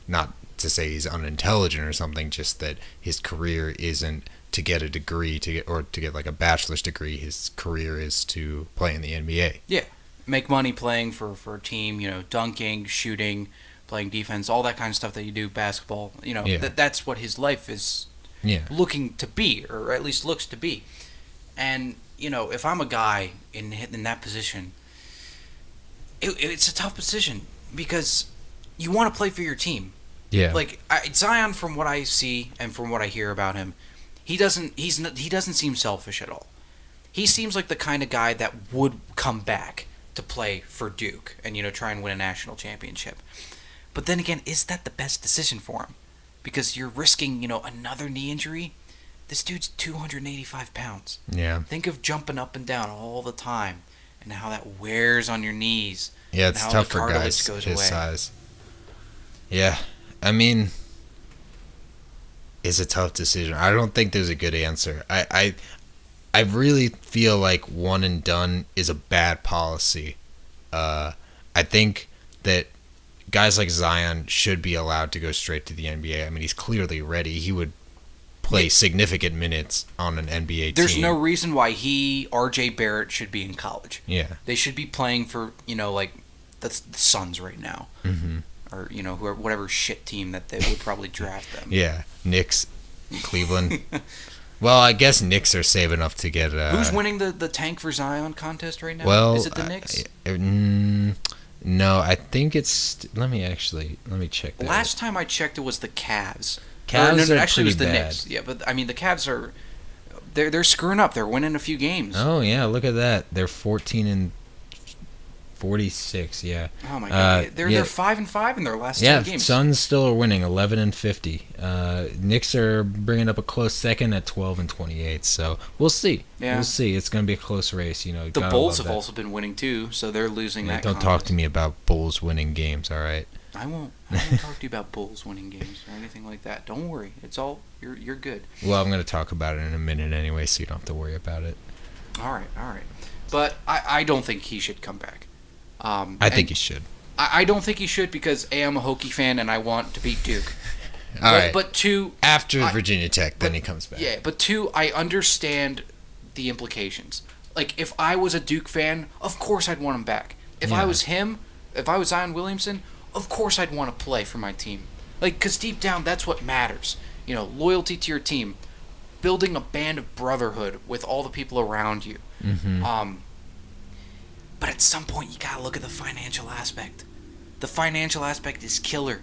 not to say he's unintelligent or something, just that his career isn't to get a degree, to get like a bachelor's degree. His career is to play in the NBA. Yeah, make money playing for a team, dunking, shooting, playing defense, all that kind of stuff that you do, basketball. That's what his life is looking to be, or at least looks to be. And, if I'm a guy in that position, it's a tough position because you want to play for your team. Yeah. Like, Zion, from what I see and from what I hear about him, he doesn't seem selfish at all. He seems like the kind of guy that would come back to play for Duke and try and win a national championship. But then again, is that the best decision for him? Because you're risking another knee injury. This dude's 285 pounds. Yeah. Think of jumping up and down all the time and how that wears on your knees. Yeah, it's tough for guys his size. Yeah, I mean, it's a tough decision. I don't think there's a good answer. I really feel like one and done is a bad policy. I think that guys like Zion should be allowed to go straight to the NBA. I mean, he's clearly ready. He would play significant minutes on an NBA team. There's no reason why RJ Barrett should be in college. Yeah. They should be playing for, like the Suns right now. Mm-hmm. Or, whatever shit team that they would probably draft them. Yeah, Knicks, Cleveland. Well, I guess Knicks are saving up to get... Who's winning the Tank for Zion contest right now? Well, is it the Knicks? No, I think it's... Let me check that. Last time I checked, it was the Cavs. Cavs actually, it was the bad. Knicks. Yeah, but, I mean, the Cavs are... They're screwing up. They're winning a few games. Oh, yeah, look at that. They're 14-46, yeah. Oh, my God. They're 5-5 in their last 10 games. Yeah, Suns still are winning, 11-50. Knicks are bringing up a close second at 12-28, so we'll see. Yeah. We'll see. It's going to be a close race. The Bulls have also been winning, too, so they're losing that Don't talk to me about Bulls winning games, all right? I won't talk to you about Bulls winning games or anything like that. Don't worry. It's all... You're good. Well, I'm going to talk about it in a minute anyway, so you don't have to worry about it. All right. But I don't think he should come back. I think he should. I don't think he should because, A, I'm a Hokie fan and I want to beat Duke. All right. But two... After Virginia Tech, then he comes back. Yeah, but two, I understand the implications. Like, if I was a Duke fan, of course I'd want him back. If I was him, if I was Zion Williamson, of course I'd want to play for my team. Like, because deep down, that's what matters. Loyalty to your team. Building a band of brotherhood with all the people around you. Mm-hmm. But at some point, you gotta look at the financial aspect. The financial aspect is killer.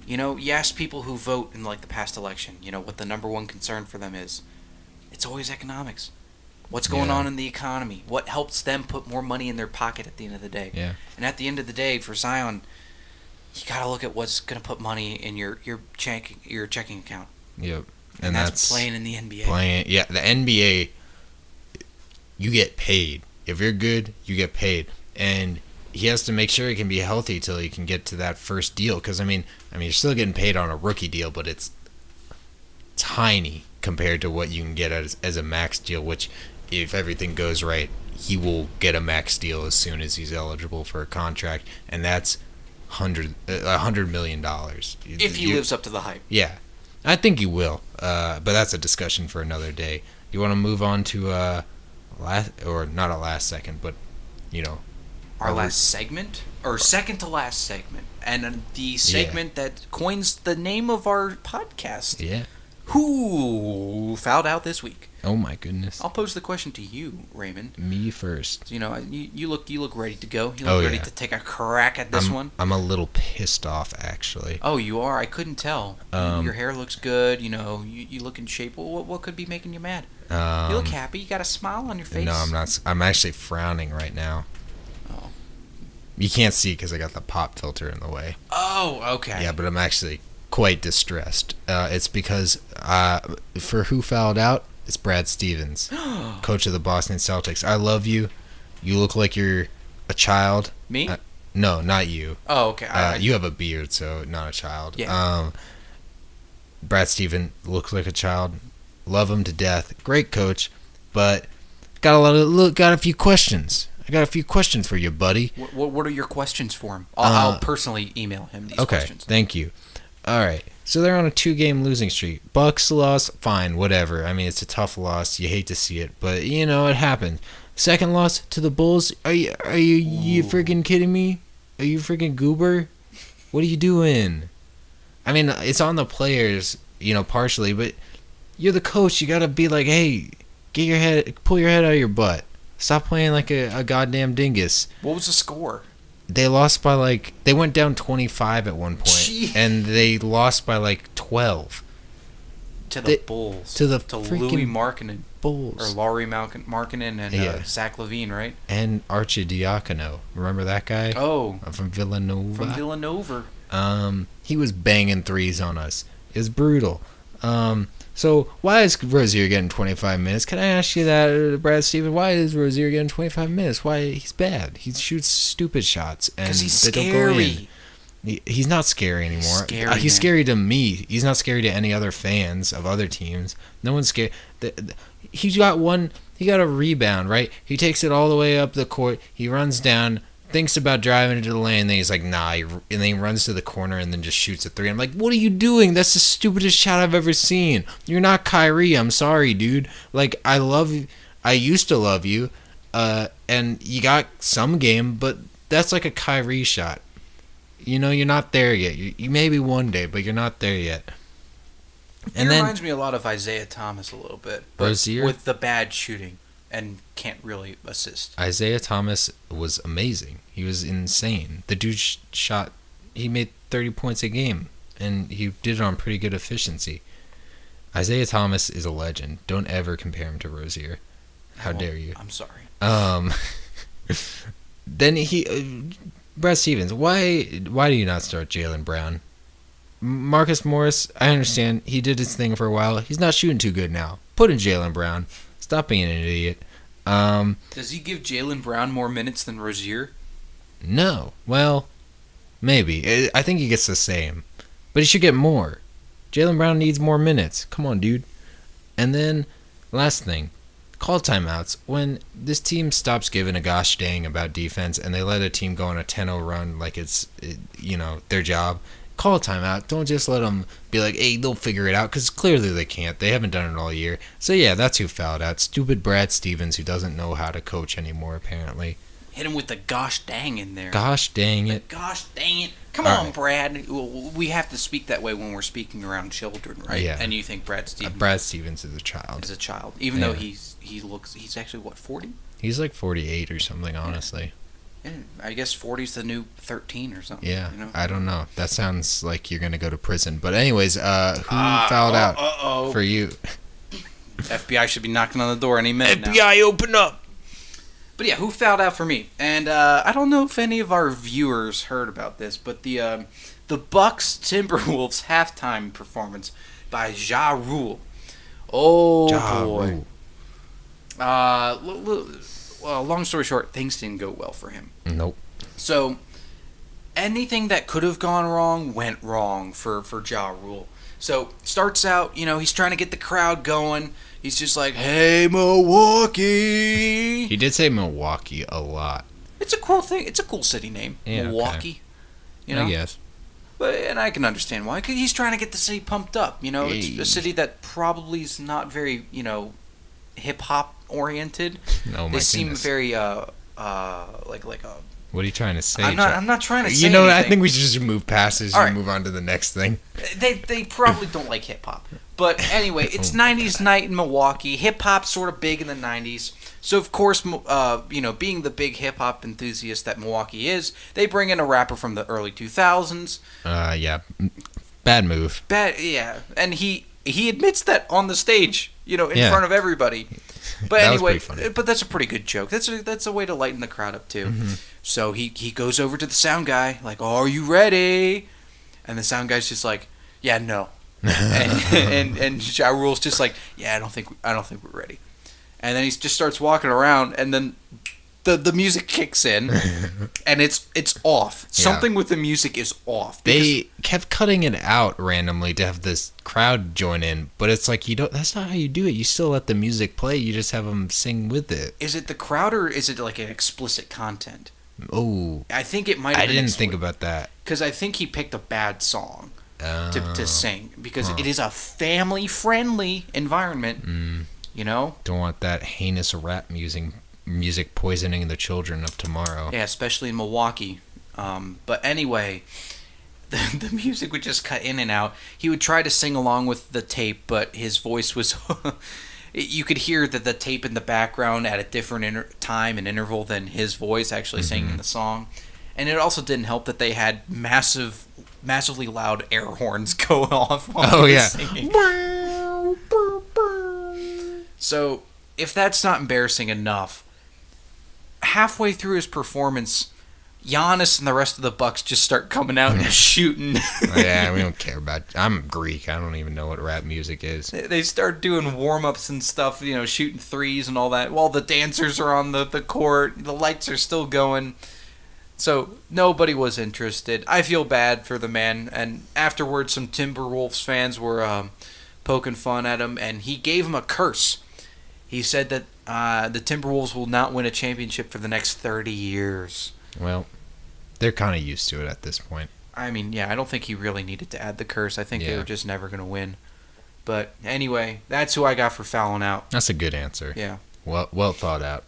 You ask people who vote in, like, the past election, what the number one concern for them is. It's always economics. What's going on in the economy? What helps them put more money in their pocket at the end of the day? Yeah. And at the end of the day, for Zion, you gotta look at what's gonna put money in your checking account. Yep. And that's playing in the NBA. The NBA, you get paid. If you're good, you get paid. And he has to make sure he can be healthy till he can get to that first deal. Because I mean, you're still getting paid on a rookie deal, but it's tiny compared to what you can get as a max deal. Which, if everything goes right, he will get a max deal as soon as he's eligible for a contract, and that's $100 million. If he lives up to the hype. Yeah, I think he will. But that's a discussion for another day. You want to move on to not a last second, but our last segment, or second to last segment, and the segment that coins the name of our podcast. Yeah. Who fouled out this week? Oh my goodness! I'll pose the question to you, Raymond. Me first. You look ready to go. You look ready to take a crack at this one. I'm a little pissed off, actually. Oh, you are? I couldn't tell. Your hair looks good. You look in shape. What could be making you mad? You look happy. You got a smile on your face. No, I'm not. I'm actually frowning right now. Oh. You can't see because I got the pop filter in the way. Oh, okay. Yeah, but I'm actually quite distressed. It's because for who fouled out, it's Brad Stevens, coach of the Boston Celtics. I love you. You look like you're a child. Me? No, not you. Oh, okay. You have a beard, so not a child. Yeah. Brad Stevens looks like a child. Love him to death. Great coach, but got a few questions. I got a few questions for you, buddy. What are your questions for him? I'll personally email him these questions. Okay, thank you. All right, so they're on a 2-game losing streak. Bucks loss, fine, whatever. I mean, it's a tough loss. You hate to see it, but it happens. Second loss to the Bulls. Are you freaking kidding me? Are you freaking goober? What are you doing? I mean, it's on the players, partially, but you're the coach. You gotta be like, hey, pull your head out of your butt. Stop playing like a goddamn dingus. What was the score? They lost by they went down 25 at one point. Jeez. And they lost by 12. To the Bulls. To Louis Markkinen. Bulls. Or Lauri Markkinen and Zach LaVine, right? And Arcidiacono. Remember that guy? Oh. From Villanova. He was banging threes on us. It was brutal. So why is Rozier getting 25 minutes? Can I ask you that, Brad Stevens? Why is Rozier getting 25 minutes? Why? He's bad. He shoots stupid shots. Because he's scary. He's not scary anymore. He's scary to me. He's not scary to any other fans of other teams. No one's scared. He got a rebound, right? He takes it all the way up the court. He runs down, thinks about driving into the lane, and then he's like, nah. And then he runs to the corner and then just shoots a 3. I'm like, what are you doing? That's the stupidest shot I've ever seen. You're not Kyrie. I'm sorry, dude. I used to love you, and you got some game, but that's like a Kyrie shot. You're not there yet. You maybe one day, but you're not there yet. And he reminds me a lot of Isaiah Thomas a little bit, but Rozier? With the bad shooting and can't really assist. Isaiah Thomas was amazing. He was insane. The dude he made 30 points a game, and he did it on pretty good efficiency. Isaiah Thomas is a legend. Don't ever compare him to Rozier. How dare you? I'm sorry. Then Brad Stevens, why do you not start Jaylen Brown? Marcus Morris, I understand. He did his thing for a while. He's not shooting too good now. Put in Jaylen Brown. Stop being an idiot. Does he give Jaylen Brown more minutes than Rozier? No. Well, maybe. I think he gets the same. But he should get more. Jaylen Brown needs more minutes. Come on, dude. And then, last thing. Call timeouts. When this team stops giving a gosh dang about defense and they let a team go on a 10-0 run like it's their job, call a timeout. Don't just let them be like, hey, they'll figure it out, because clearly they can't. They haven't done it all year. So, yeah, that's who fouled out. Stupid Brad Stevens, who doesn't know how to coach anymore, apparently. Hit him with the gosh dang in there. Gosh dang it. Gosh dang it. Come on, right. Brad. We have to speak that way when we're speaking around children, right? Yeah. And you think Brad Stevens... Brad Stevens is a child. Even though he's actually, 40? He's like 48 or something, honestly. Yeah, I guess 40's the new 13 or something. Yeah, I don't know. That sounds like you're going to go to prison. But anyways, who fouled out for you? FBI should be knocking on the door any minute now. FBI, open up! But yeah, who fouled out for me? And I don't know if any of our viewers heard about this, but the Bucks Timberwolves halftime performance by Ja Rule. Oh Ja boy. Well, long story short, things didn't go well for him. Nope. So anything that could have gone wrong went wrong for Ja Rule. So starts out, he's trying to get the crowd going. He's just like, "Hey, Milwaukee." He did say Milwaukee a lot. It's a cool thing. It's a cool city name, Yeah, Milwaukee. I guess. And I can understand why. 'Cause he's trying to get the city pumped up. It's a city that probably is not very, hip hop oriented. Oh my They seem goodness. very like a. What are you trying to say? I'm not trying to say. I anything. think we should just move past this All and right. move on to the next thing. They probably don't like hip hop. But anyway, it's 90s night in Milwaukee. Hip hop's sort of big in the 90s. So of course, being the big hip hop enthusiast that Milwaukee is, they bring in a rapper from the early 2000s. Yeah. Bad move. And he admits that on the stage, in Yeah. front of everybody. But That was anyway, pretty funny. but that's a pretty good joke. That's a way to lighten the crowd up too. Mm-hmm. So he goes over to the sound guy like, "Are you ready?" And the sound guy's just like, "Yeah, no." and Ja Rule's just like, "Yeah, I don't think we're ready." And then he just starts walking around, and then the music kicks in, and it's off. Yeah. Something with the music is off. They kept cutting it out randomly to have this crowd join in, but it's like that's not how you do it. You still let the music play. You just have them sing with it. Is it the crowd or is it like an explicit content? Oh, I think it might have I been didn't think about that. because I think he picked a bad song Oh. to sing because it is a family friendly environment. Don't want that heinous rap music poisoning the children of tomorrow. Yeah, especially in Milwaukee. But anyway, the music would just cut in and out. He would try to sing along with the tape, but his voice was you could hear that the tape in the background at a different time and interval than his voice actually singing the song. And it also didn't help that they had massively loud air horns go off while he was singing. So, if that's not embarrassing enough, halfway through his performance, Giannis and the rest of the Bucks just start coming out and shooting. Yeah, we don't care about. I'm Greek. I don't even know what rap music is. They start doing warm-ups and stuff, shooting threes and all that, while the dancers are on the court. The lights are still going. So, nobody was interested. I feel bad for the man. And afterwards, some Timberwolves fans were poking fun at him, and he gave him a curse. He said that the Timberwolves will not win a championship for the next 30 years. Well, they're kind of used to it at this point. I mean, yeah, I don't think he really needed to add the curse. I think they Yeah. were just never going to win. But anyway, that's who I got for Foulin' Out. That's a good answer. Yeah. Well thought out.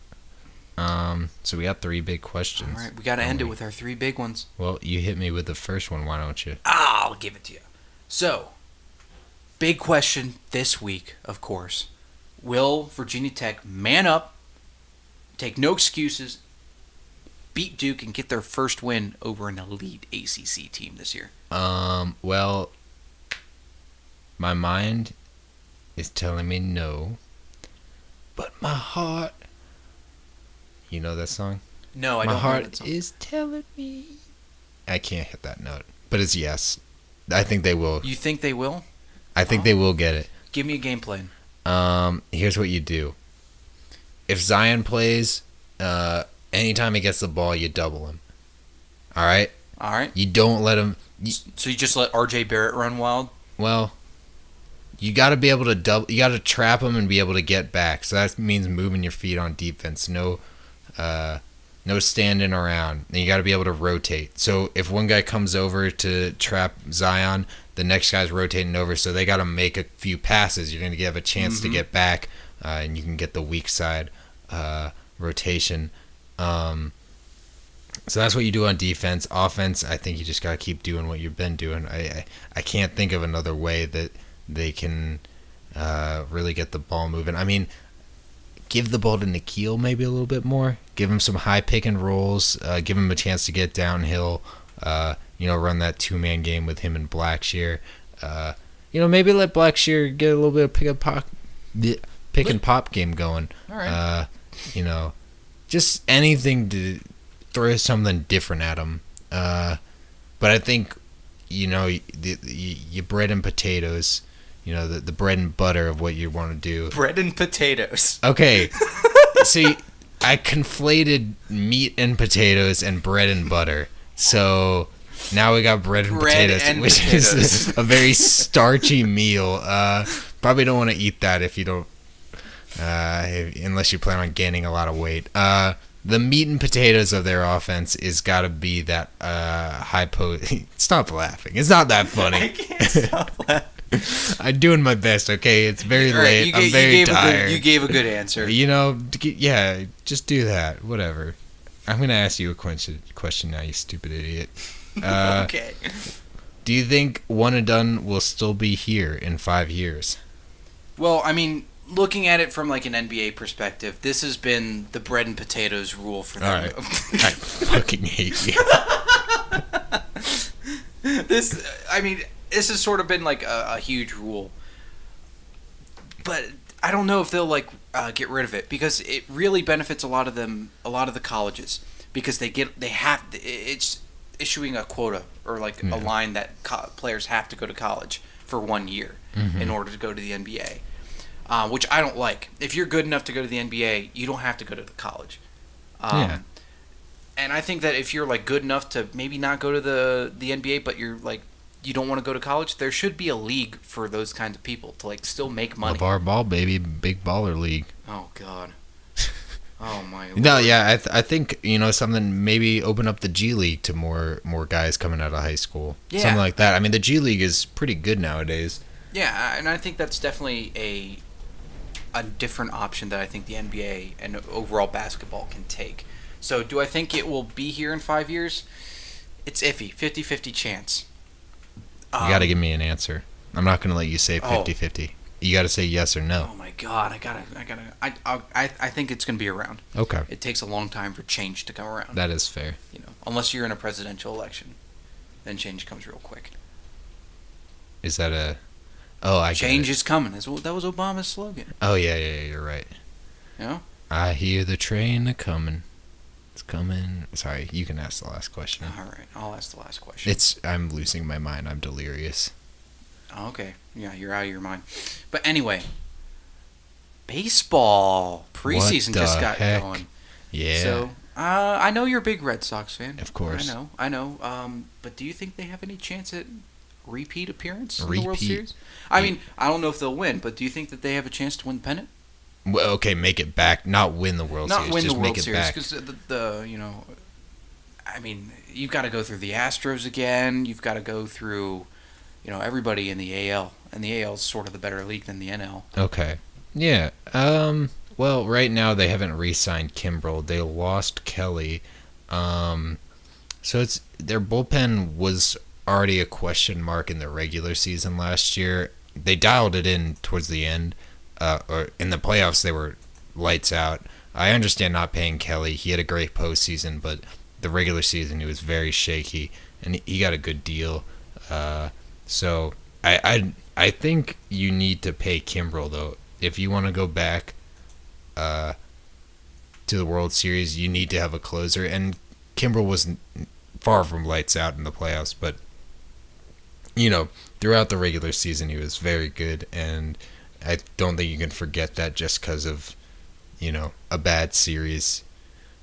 So we got 3 big questions. All right, we got to end it with our 3 big ones. Well, you hit me with the first one. Why don't you? I'll give it to you. So, big question this week, of course. Will Virginia Tech man up, take no excuses, beat Duke, and get their first win over an elite ACC team this year? Well, my mind is telling me no, but my heart. You know that song? No, I My don't know heart that song. is telling me. I can't hit that note, but it's yes. I think they will. You think they will? I think they will get it. Give me a game plan. Here's what you do. If Zion plays, anytime he gets the ball, you double him. All right? All right. You don't let him. So you just let R.J. Barrett run wild? Well, you got to be able to double. You got to trap him and be able to get back. So that means moving your feet on defense. No standing around. And you got to be able to rotate. So if one guy comes over to trap Zion, the next guy's rotating over. So they got to make a few passes. You're going to have a chance to get back, and you can get the weak side rotation. So that's what you do on defense. Offense, I think you just got to keep doing what you've been doing. I can't think of another way that they can really get the ball moving. I mean, give the ball to Nikhil maybe a little bit more. Give him some high pick and rolls. Give him a chance to get downhill. Run that 2-man game with him and Blackshear. Maybe let Blackshear get a little bit of pick and pop game going. All right. Just anything to throw something different at him. But I think, your bread and potatoes, the bread and butter of what you want to do. Bread and potatoes. Okay. See, I conflated meat and potatoes and bread and butter. So now we got bread and potatoes, which is a very starchy meal. Probably don't want to eat that if you don't, unless you plan on gaining a lot of weight. The meat and potatoes of their offense is got to be that Stop laughing. It's not that funny. I can't stop laughing. I'm doing my best, okay? It's very late. I'm very tired. You gave a good answer. Yeah, just do that. Whatever. I'm going to ask you a question now, you stupid idiot. Okay. Do you think One and Done will still be here in 5 years? Well, I mean, looking at it from like an NBA perspective, this has been the bread and potatoes rule for them. All right. I fucking hate you. This has sort of been like a huge rule, but I don't know if they'll get rid of it because it really benefits a lot of the colleges because it's issuing a quota or a line that players have to go to college for 1 year in order to go to the NBA, which I don't like. If you're good enough to go to the NBA, you don't have to go to the college. And I think that if you're good enough to maybe not go to the NBA, but you're you don't want to go to college, there should be a league for those kinds of people to still make money. LeVar Ball, baby, big baller league. Oh God. Oh my. Lord. No, yeah, I think something, maybe open up the G League to more guys coming out of high school. Yeah. Something like that. I mean, the G League is pretty good nowadays. Yeah, and I think that's definitely a different option that I think the NBA and overall basketball can take. So, do I think it will be here in 5 years? It's iffy, 50-50 chance. You got to give me an answer. I'm not going to let you say 50-50. You got to say yes or no. Oh my God, I think it's going to be around. Okay. It takes a long time for change to come around. That is fair. Unless you're in a presidential election, then change comes real quick. Is that a? Oh, I change is coming. That was Obama's slogan. Oh yeah, you're right. Yeah. I hear the train a coming. It's coming. Sorry, you can ask the last question. All right, I'll ask the last question. I'm losing my mind. I'm delirious. Oh, okay. Yeah, you're out of your mind. But anyway, baseball preseason just got going. Yeah. So I know you're a big Red Sox fan. Of course. I know. But do you think they have any chance at repeat appearance in the World Series? I mean, I don't know if they'll win, but do you think that they have a chance to win the pennant? Well, okay, make it back. Not win the World Series. Not win just the World make it Series back. because I mean, you've got to go through the Astros again. You've got to go through, everybody in the AL, and the AL is sort of the better league than the NL. Okay. Yeah. Well, right now they haven't re-signed Kimbrel. They lost Kelly. So their bullpen was already a question mark in the regular season last year. They dialed it in towards the end. Or in the playoffs, they were lights out. I understand not paying Kelly. He had a great postseason, but the regular season he was very shaky, and he got a good deal. So I think you need to pay Kimbrel though. If you want to go back to the World Series, you need to have a closer. And Kimbrel was far from lights out in the playoffs, but throughout the regular season he was very good, and I don't think you can forget that just because of, a bad series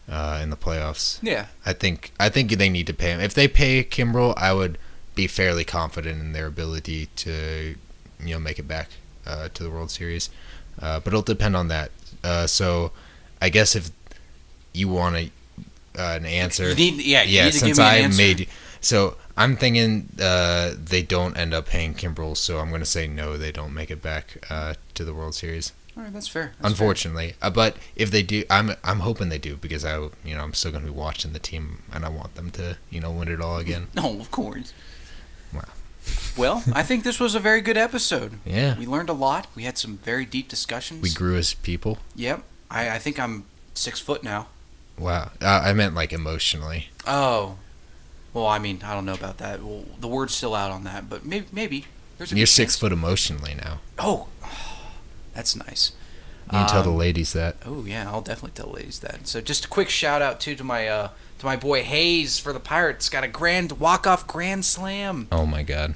in the playoffs. Yeah. I think they need to pay him. If they pay Kimbrel, I would be fairly confident in their ability to, make it back to the World Series. But it'll depend on that. So I guess if you want an answer. You need to give me an answer. So I'm thinking they don't end up paying Kimbrel, so I'm going to say no, they don't make it back to the World Series. All right, that's fair. Unfortunately. But if they do, I'm hoping they do, because I'm still going to be watching the team, and I want them to, win it all again. No, of course. Wow. Well, I think this was a very good episode. Yeah. We learned a lot. We had some very deep discussions. We grew as people. Yep. I think I'm 6 foot now. Wow. I meant emotionally. Oh. Well, I mean, I don't know about that. Well, the word's still out on that, but maybe. You're 6 foot emotionally now. Oh, that's nice. You can tell the ladies that. Oh yeah, I'll definitely tell the ladies that. So just a quick shout out to my boy Hayes for the Pirates. Got a walk-off grand slam. Oh my God.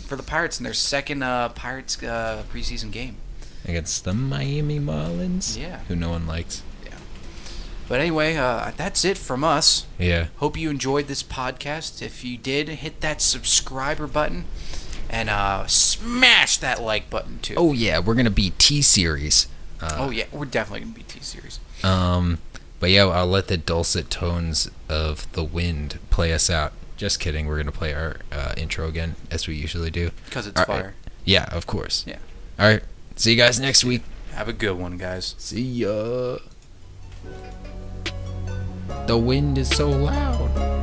For the Pirates in their second Pirates preseason game against the Miami Marlins. Yeah. Who no one likes. Yeah. But anyway, that's it from us. Yeah. Hope you enjoyed this podcast. If you did, hit that subscriber button and smash that like button too. Oh yeah, we're gonna be T-Series. We're definitely gonna be T-Series. But yeah, I'll let the dulcet tones of the wind play us out. Just kidding. We're gonna play our intro again as we usually do. Because it's fire. Right. Yeah, of course. Yeah. All right. See you guys next week. Have a good one, guys. See ya. The wind is so loud.